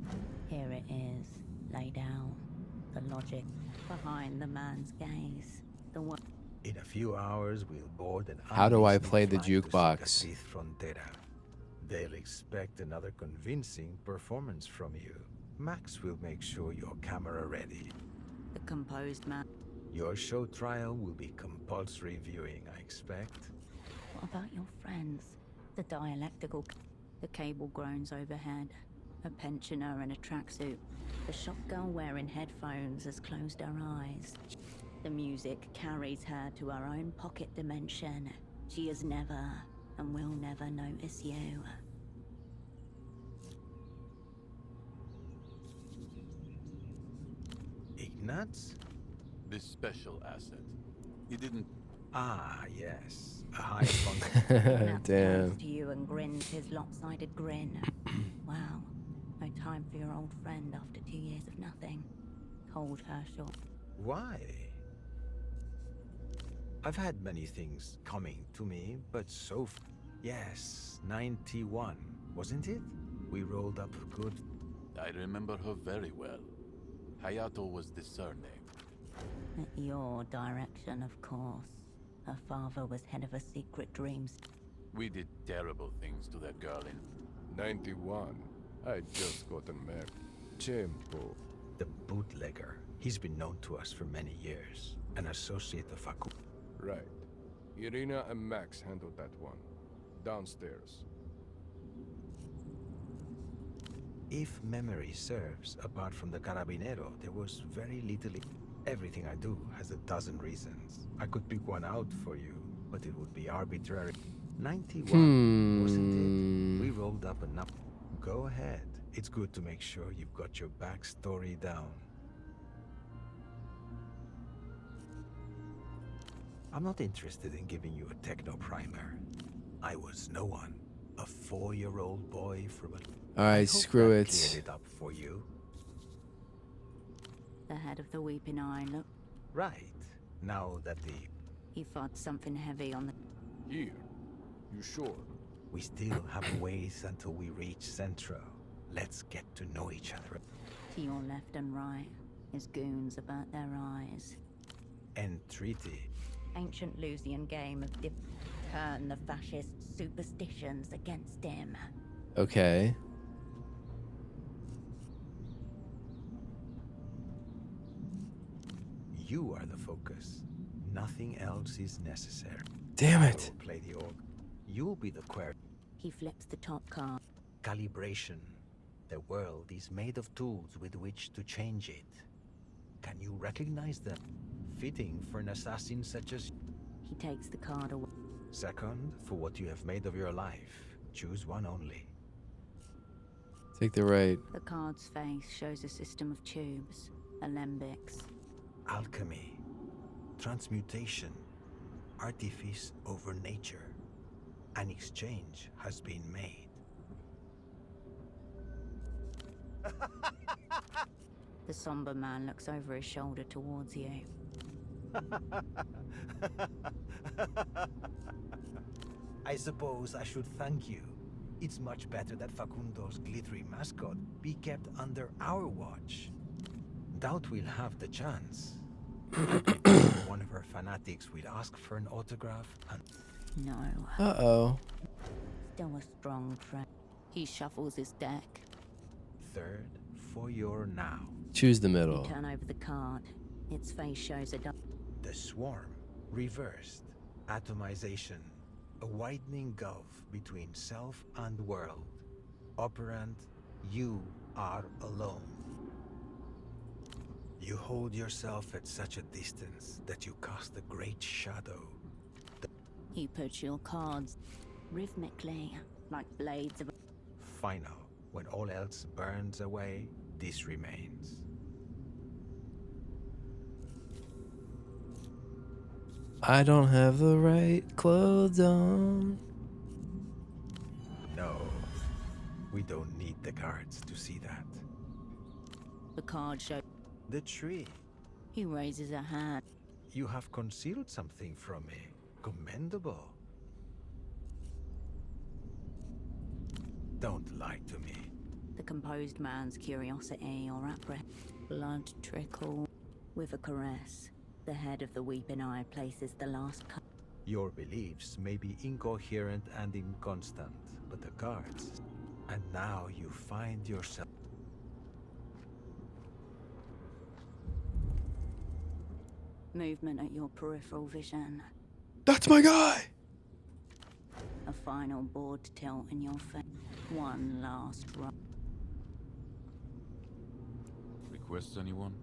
S3: Here it is, laid out. The logic behind the man's gaze. The one...
S16: In a few hours, we'll board an...
S1: How do I
S16: unlistening
S1: play the
S16: flight to
S1: jukebox?
S16: Cicatriz Frontera. They'll expect another convincing performance from you. Max will make sure your camera ready.
S3: The composed man.
S16: Your show trial will be compulsory viewing, I expect.
S3: What about your friends? The dialectical... The cable groans overhead. A pensioner in a tracksuit. The shop girl wearing headphones has closed her eyes. The music carries her to her own pocket dimension. She has never and will never notice you.
S16: Ignatz?
S10: this special asset? He didn't...
S16: Ah, yes. A high function.
S1: Damn.
S3: Turns to you and grins his lopsided grin. Wow. No time for your old friend after 2 years of nothing. Cold Herschel.
S16: Why? I've had many things coming to me, but so... Yes, 91, wasn't it? We rolled up good...
S10: I remember her very well. Hayato was the surname.
S3: At your direction, of course. Her father was head of a secret dreams.
S10: We did terrible things to that girl in...
S9: 91. I just gotten married. Tempo.
S16: The bootlegger. He's been known to us for many years. An associate of Facu.
S9: Right. Irina and Max handled that one. Downstairs.
S16: If memory serves, apart from the Carabinero, there was very little... Everything I do has a dozen reasons. I could pick one out for you, but it would be arbitrary. 91, wasn't it? We rolled up enough. Go ahead. It's good to make sure you've got your backstory down. I'm not interested in giving you a techno primer. I was no one. A 4-year-old boy from a...
S1: Alright, screw it.
S16: Cleared it up for you.
S3: The head of the Weeping Eye looked...
S16: Right. Now that the...
S3: He fought something heavy on the...
S9: Here. You sure?
S16: We still have a ways until we reach Centro. Let's get to know each other.
S3: To your left and right, his goons about their eyes.
S16: Entreaty.
S3: Ancient Lusian game of turn the fascist superstitions against him.
S1: Okay.
S16: You are the focus. Nothing else is necessary.
S1: Damn
S16: I
S1: it.
S16: will play the org. You'll be the query.
S3: He flips the top card.
S16: Calibration. The world is made of tools with which to change it. Can you recognize them? Fitting for an assassin such as...
S3: He takes the card away.
S16: Second, for what you have made of your life, choose one only.
S1: Take the right.
S3: The card's face shows a system of tubes, alembics.
S16: Alchemy, transmutation, artifice over nature. An exchange has been made.
S3: The somber man looks over his shoulder towards you.
S16: I suppose I should thank you. It's much better that Facundo's glittery mascot be kept under our watch. Doubt we'll have the chance. One of our fanatics will ask for an autograph and...
S3: No.
S1: Uh-oh.
S3: Still a strong friend. He shuffles his deck.
S16: Third, for your now.
S1: Choose the middle.
S3: You turn over the card. Its face shows a...
S16: The swarm, reversed. Atomization. A widening gulf between self and world. Operant, you are alone. You hold yourself at such a distance that you cast a great shadow.
S3: He puts your cards rhythmically, like blades of...
S16: Final. When all else burns away, this remains.
S1: I don't have the right clothes on.
S16: No. We don't need the cards to see that.
S3: The card shows...
S16: The tree.
S3: He raises a hand.
S16: You have concealed something from me. Commendable. Don't lie to me.
S3: The composed man's curiosity or apprehension. Blood trickle. With a caress, the head of the weeping eye places the last cut.
S16: Your beliefs may be incoherent and inconstant, but the cards... And now you find yourself...
S3: Movement at your peripheral vision.
S1: That's my guy!
S3: A final board tilt in your face. One last run.
S9: Requests, anyone?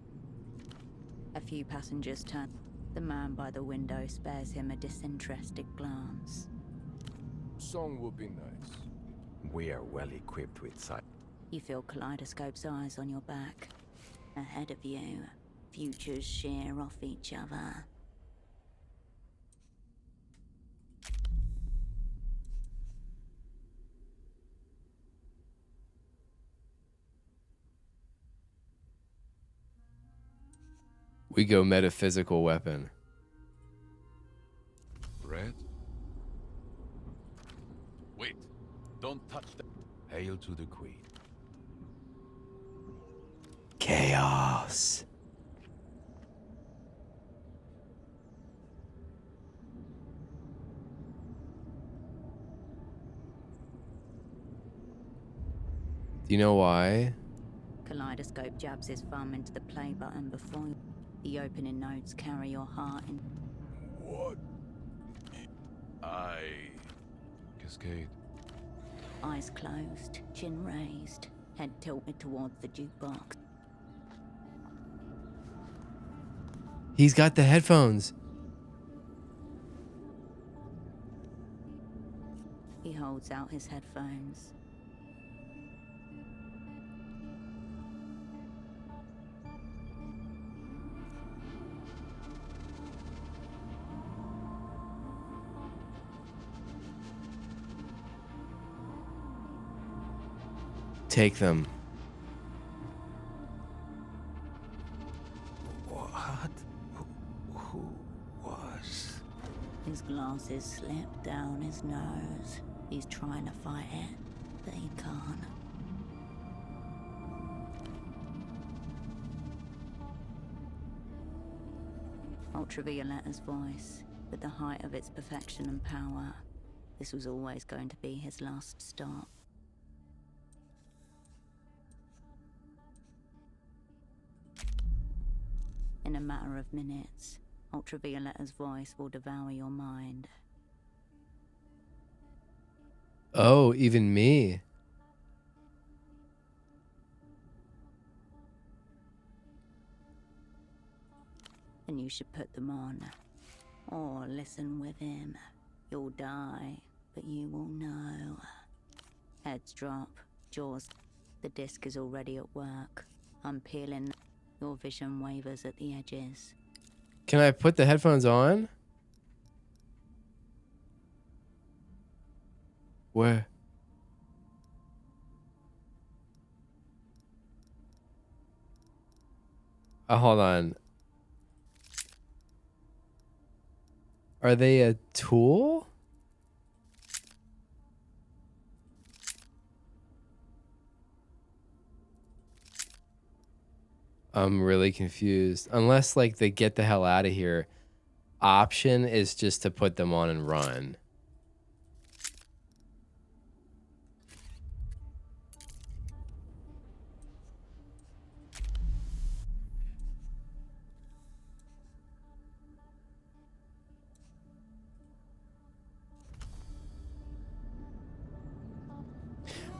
S3: A few passengers turn. The man by the window spares him a disinterested glance.
S17: Song would be nice.
S16: We are well equipped with sight.
S3: You feel Kaleidoscope's eyes on your back. Ahead of you, futures shear off each other.
S1: We go metaphysical weapon.
S9: Red? Wait, don't touch that. Hail to the queen.
S1: Chaos. Do you know why?
S3: Kaleidoscope jabs his thumb into the play button before you. The opening notes carry your heart in.
S9: What? Cascade.
S3: Eyes closed, chin raised, head tilted towards the jukebox.
S1: He's got the headphones.
S3: He holds out his headphones.
S1: Take them.
S16: What? Who was?
S3: His glasses slip down his nose. He's trying to fight it, but he can't. Ultravioletta's voice, with the height of its perfection and power. This was always going to be his last stop. In a matter of minutes, Ultravioletta's voice will devour your mind.
S1: Oh, even me.
S3: and you should put them on. Or listen with him. You'll die, but you will know. Heads drop, jaws. The disc is already at work. I'm peeling. Your vision wavers at the edges.
S1: Can I put the headphones on? Where? Hold on. Are they a tool? I'm really confused. Unless like the get the hell out of here option is just to put them on and run.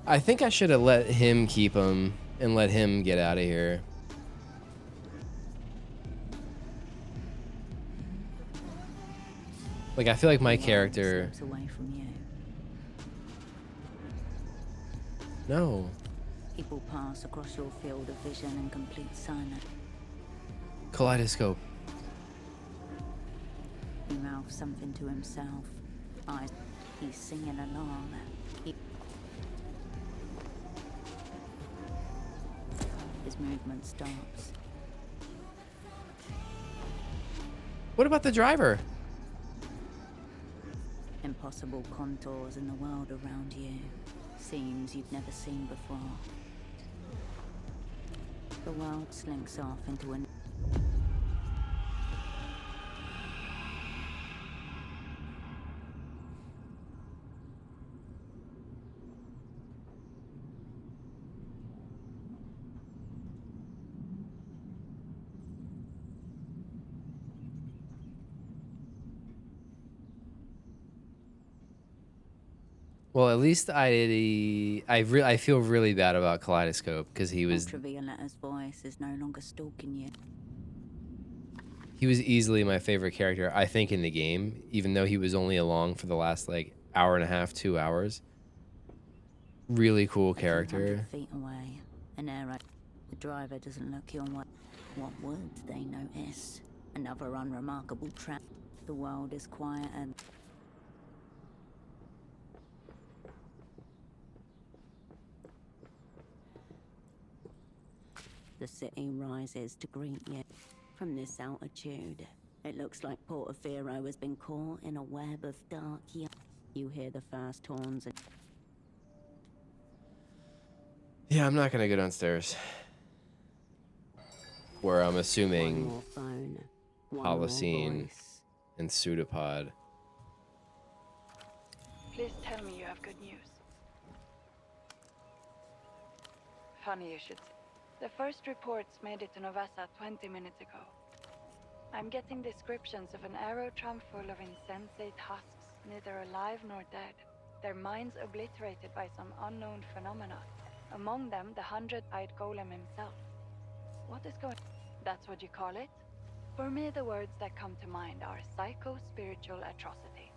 S1: I think I should have let him keep them and let him get out of here. Like, I feel like my character...
S3: Away from you.
S1: No.
S3: People pass across your field of vision in complete silence.
S1: Kaleidoscope.
S3: He mouths something to himself. Eyes. He's singing along. His movement stops.
S1: What about the driver?
S3: Impossible contours in the world around you. Scenes you've never seen before. The world slinks off into an...
S1: Well, at least I feel really bad about Kaleidoscope because he was
S3: Ultraviolet's voice is no longer stalking you.
S1: he was easily my favorite character, I think, in the game, even though he was only along for the last like hour and a half, 2 hours. Really cool character.
S3: 200 feet away, an arrow. The driver doesn't look your way. What would they notice? Another unremarkable trap. The world is quiet and... The city rises to greet you. From this altitude, it looks like Portofino has been caught in a web of dark yellow. You hear the first horns and...
S1: Yeah, I'm not gonna go downstairs. Where I'm assuming
S3: One more phone, one more
S1: Holocene
S3: voice.
S1: and Pseudopod.
S8: Please tell me you have good news. Funny you should say. The first reports made it to Novassa 20 minutes ago. I'm getting descriptions of an aerotram full of insensate husks, neither alive nor dead. Their minds obliterated by some unknown phenomena. Among them, the 100-eyed golem himself. What is going... That's what you call it? For me, the words that come to mind are psycho-spiritual atrocity.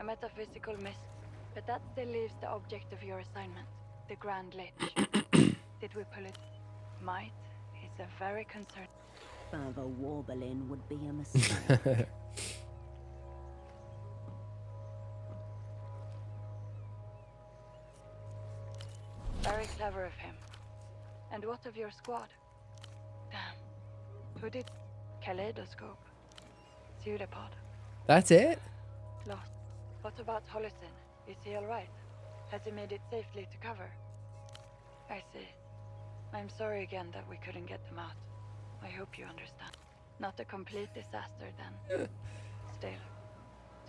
S8: A metaphysical myth, but that still leaves the object of your assignment. The Grand Lich. Did we pull it? Might is a very concerned...
S3: Further warbling would be a mistake.
S8: Very clever of him. And what of your squad? Damn. Who did... Kaleidoscope. Pseudopod.
S1: That's it?
S8: Lost. What about Holocene? Is he alright? Has he made it safely to cover? I see. I'm sorry again that we couldn't get them out. I hope you understand. Not a complete disaster then. Still,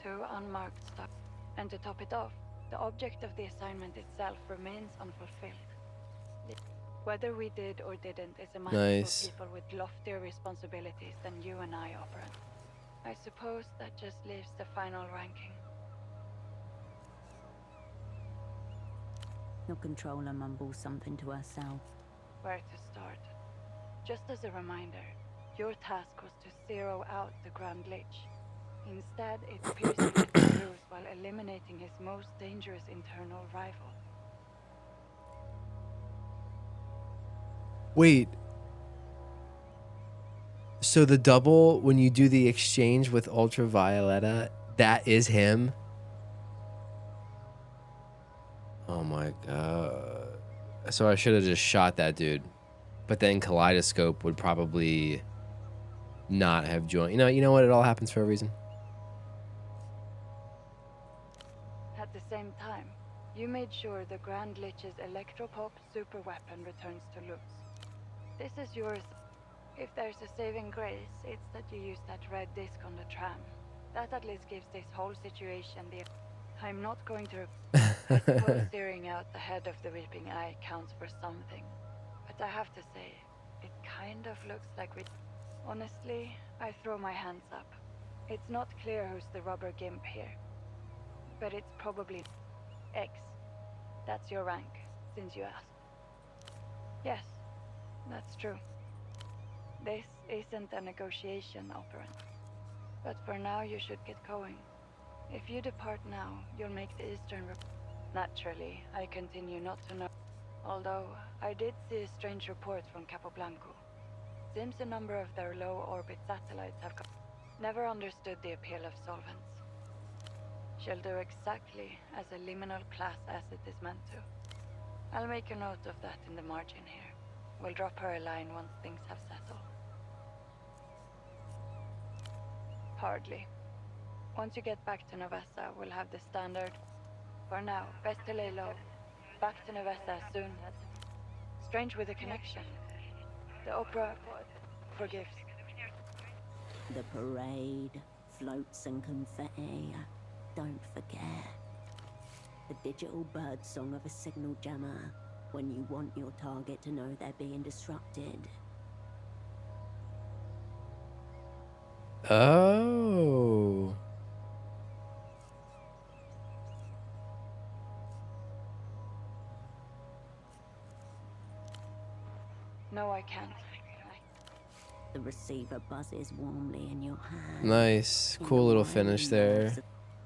S8: 2 unmarked stuff. And to top it off, the object of the assignment itself remains unfulfilled. Whether we did or didn't is a matter
S1: Nice.
S8: for people with loftier responsibilities than you and I, operate. I suppose that just leaves the final ranking.
S3: Your controller mumbles something to herself.
S8: Where to start? Just as a reminder, your task was to zero out the Grand Lich. Instead, it's piercing his screws while eliminating his most dangerous internal rival.
S1: Wait. So the double, when you do the exchange with Ultravioletta, that is him? Oh my god. So I should have just shot that dude. But then Kaleidoscope would probably not have joined. You know what? It all happens for a reason.
S8: At the same time, you made sure the Grand Lich's Electropop super weapon returns to Lutz. This is yours. If there's a saving grace, it's that you use that red disc on the tram. That at least gives this whole situation the... I'm not going to... I suppose steering out the head of the Weeping Eye counts for something. But I have to say, it kind of looks like we... Honestly, I throw my hands up. It's not clear who's the rubber gimp here. But it's probably... X. That's your rank, since you asked. Yes, that's true. This isn't a negotiation, Operant. But for now, you should get going. If you depart now, you'll make the Eastern Naturally, I continue not to know. Although, I did see a strange report from Capoblanco. Seems a number of their low-orbit satellites have come. Never understood the appeal of solvents. She'll do exactly as a liminal class asset is meant to. I'll make a note of that in the margin here. We'll drop her a line once things have settled. Hardly. Once you get back to Novessa, we'll have the standard. For now, best to lay low. Back to Novessa soon. Strange with the connection. The opera forgives.
S3: The parade, floats and confetti. Don't forget. The digital bird song of a signal jammer when you want your target to know they're being disrupted.
S1: Oh.
S8: No, I can't.
S3: The receiver buzzes warmly in your hand.
S1: Nice. Cool little finish there.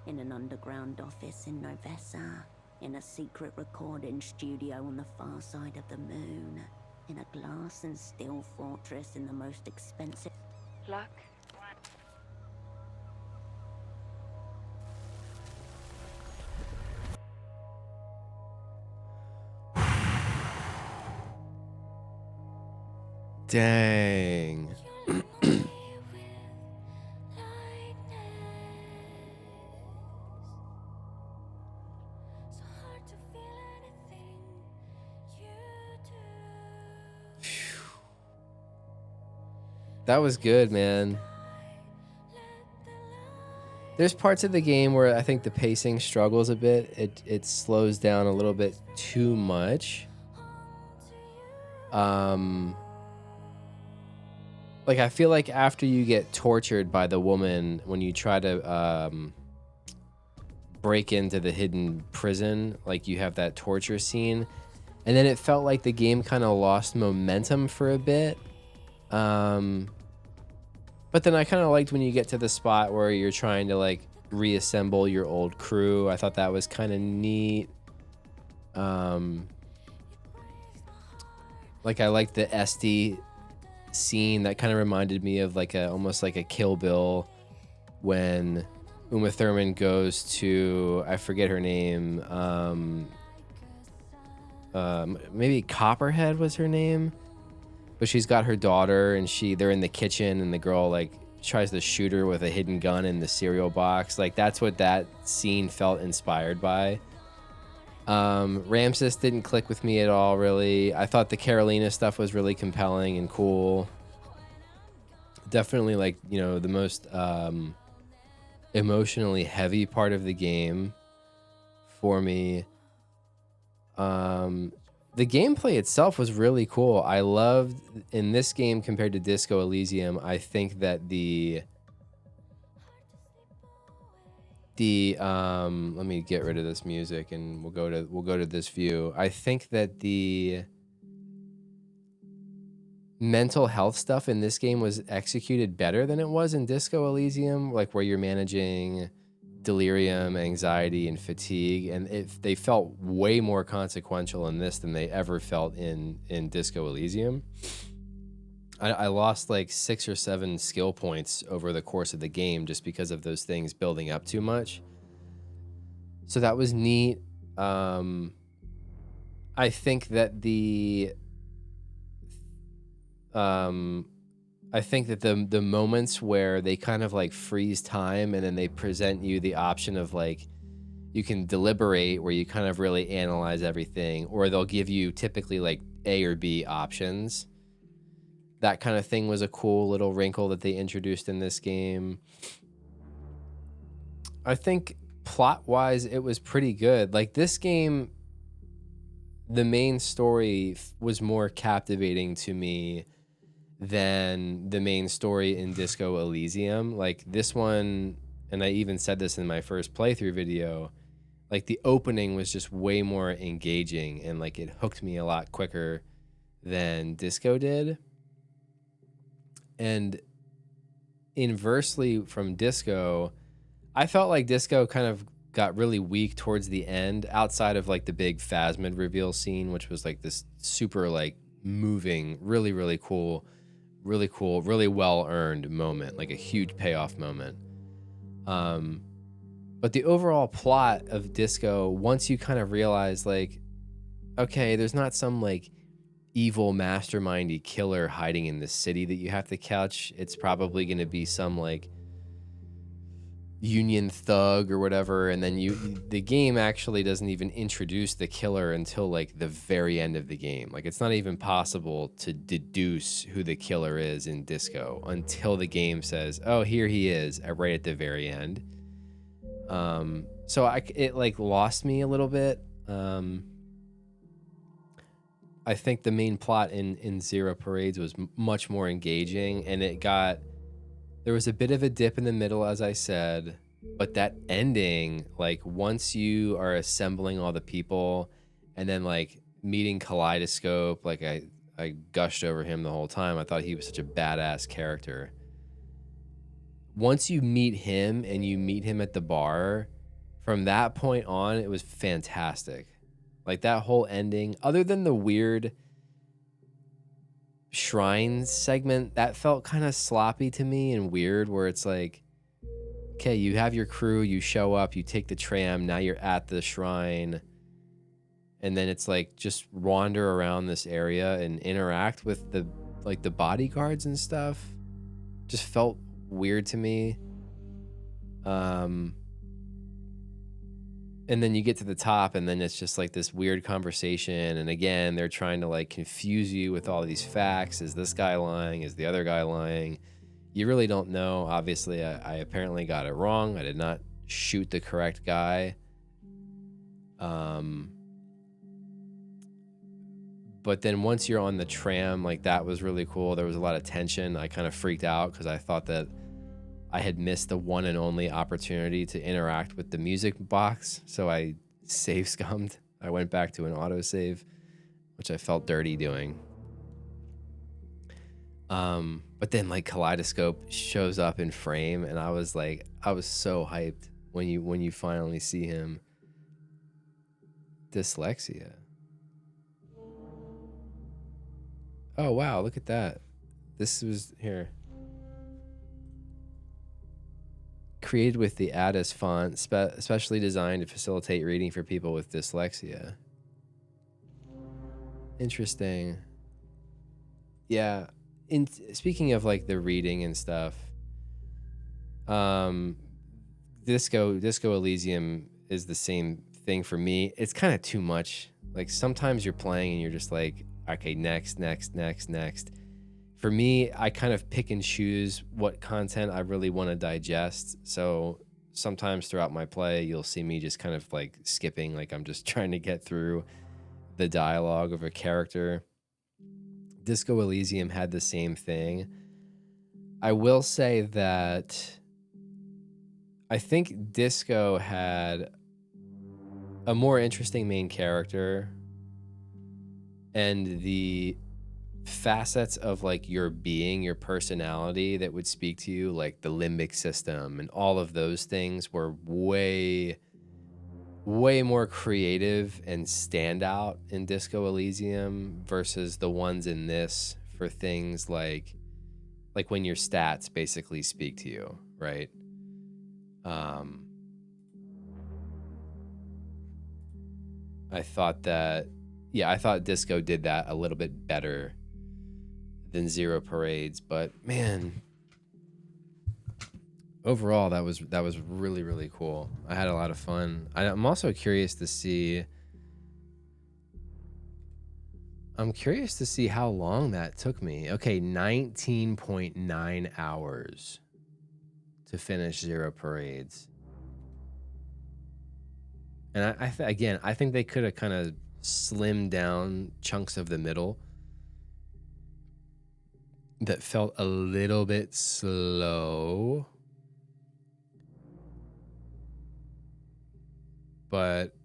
S3: In an underground office in Novessa. In a secret recording studio on the far side of the moon. In a glass and steel fortress in the most expensive...
S8: Luck?
S1: Dang. That was good, man. There's parts of the game where I think the pacing struggles a bit. It slows down a little bit too much. Like, I feel like after you get tortured by the woman, when you try to break into the hidden prison, like you have that torture scene, and then it felt like the game kind of lost momentum for a bit. But then I kind of liked when you get to the spot where you're trying to like reassemble your old crew. I thought that was kind of neat. Like I liked the SD scene that kind of reminded me of like almost like a Kill Bill when Uma Thurman goes to, I forget her name, maybe Copperhead was her name, but she's got her daughter and they're in the kitchen and the girl like tries to shoot her with a hidden gun in the cereal box. Like that's what that scene felt inspired by. Ramses didn't click with me at all, really. I thought the Carolina stuff was really compelling and cool. Definitely like, you know, the most emotionally heavy part of the game for me. The gameplay itself was really cool. I loved in this game compared to Disco Elysium. I think that the let me get rid of this music and we'll go to this view. I think that mental health stuff in this game was executed better than it was in Disco Elysium, like where you're managing delirium, anxiety, and fatigue, and they felt way more consequential in this than they ever felt in Disco Elysium. I lost like 6 or 7 skill points over the course of the game just because of those things building up too much. So that was neat. I think that the moments where they kind of like freeze time and then they present you the option of like you can deliberate, where you kind of really analyze everything, or they'll give you typically like A or B options. That kind of thing was a cool little wrinkle that they introduced in this game. I think plot-wise, it was pretty good. Like this game, the main story was more captivating to me than the main story in Disco Elysium. Like this one, and I even said this in my first playthrough video, like the opening was just way more engaging and like it hooked me a lot quicker than Disco did. And inversely from Disco, I felt like Disco kind of got really weak towards the end, outside of like the big Phasmid reveal scene, which was like this super like moving, really, really cool, really well earned moment, like a huge payoff moment. But the overall plot of Disco, once you kind of realize like, okay, there's not some like evil mastermindy killer hiding in the city that you have to catch. It's probably going to be some like union thug or whatever, and then the game actually doesn't even introduce the killer until like the very end of the game. Like it's not even possible to deduce who the killer is in Disco until the game says, oh, here he is, right at the very end. So it like lost me a little bit. I think the main plot in Zero Parades was much more engaging, and there was a bit of a dip in the middle, as I said, but that ending, like once you are assembling all the people and then like meeting Kaleidoscope, like I gushed over him the whole time. I thought he was such a badass character. Once you meet him and you meet him at the bar, from that point on, it was fantastic. Like that whole ending, other than the weird shrines segment, that felt kind of sloppy to me and weird, where it's like, okay, you have your crew, you show up, you take the tram, now you're at the shrine, and then it's like just wander around this area and interact with the bodyguards and stuff. Just felt weird to me. And then you get to the top, and then it's just like this weird conversation. And again, they're trying to like confuse you with all these facts. Is this guy lying? Is the other guy lying? You really don't know. Obviously, I apparently got it wrong. I did not shoot the correct guy. But then once you're on the tram, like that was really cool. There was a lot of tension. I kind of freaked out because I thought that I had missed the one and only opportunity to interact with the music box, so I save scummed. I went back to an autosave, which I felt dirty doing. But then like Kaleidoscope shows up in frame, and I was so hyped when you finally see him. Dyslexia. Oh wow, look at that. This was here. Created with the Addis font, specially designed to facilitate reading for people with dyslexia. Interesting. Yeah. Speaking of like the reading and stuff, Disco Elysium is the same thing for me. It's kind of too much. Like sometimes you're playing and you're just like, okay, next. For me, I kind of pick and choose what content I really want to digest. So sometimes throughout my play, you'll see me just kind of like skipping, like I'm just trying to get through the dialogue of a character. Disco Elysium had the same thing. I will say that I think Disco had a more interesting main character, and the facets of like your being, your personality that would speak to you, like the limbic system and all of those things were way more creative and stand out in Disco Elysium versus the ones in this for things like when your stats basically speak to you, right? I thought Disco did that a little bit better than Zero Parades, but man, overall that was really, really cool. I had a lot of fun. I'm also curious to see how long that took me. Okay, 19.9 hours to finish Zero Parades. And I think they could have kind of slimmed down chunks of the middle that felt a little bit slow. But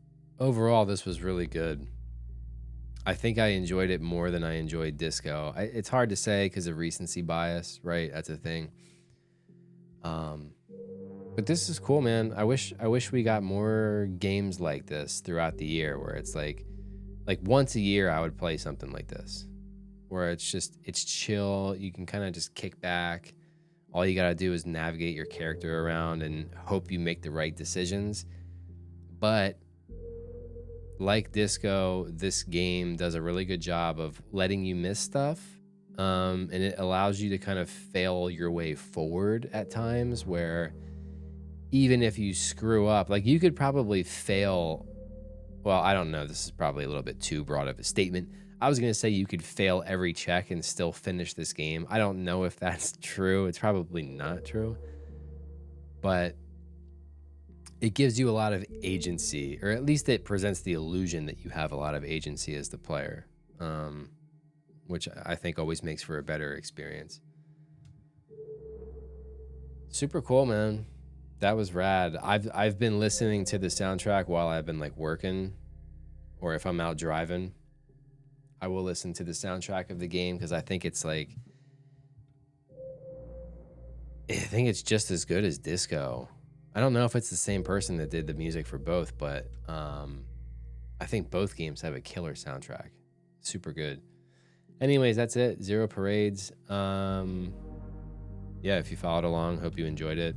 S1: overall, this was really good. I think I enjoyed it more than I enjoyed Disco. It's hard to say because of recency bias, right? That's a thing. But this is cool, man. I wish we got more games like this throughout the year, where it's like once a year I would play something like this, where it's chill. You can kind of just kick back. All you gotta do is navigate your character around and hope you make the right decisions. But like Disco, this game does a really good job of letting you miss stuff. And it allows you to kind of fail your way forward at times, where even if you screw up, like you could probably fail. Well, I don't know. This is probably a little bit too broad of a statement. I was going to say you could fail every check and still finish this game. I don't know if that's true. It's probably not true. But it gives you a lot of agency, or at least it presents the illusion that you have a lot of agency as the player, which I think always makes for a better experience. Super cool, man. That was rad. I've been listening to the soundtrack while I've been like working, or if I'm out driving, I will listen to the soundtrack of the game because I think it's just as good as Disco. I don't know if it's the same person that did the music for both, but I think both games have a killer soundtrack. Super good. Anyways, that's it. Zero Parades. Yeah, if you followed along, hope you enjoyed it.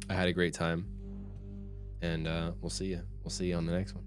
S1: I had a great time. And we'll see you. We'll see you on the next one.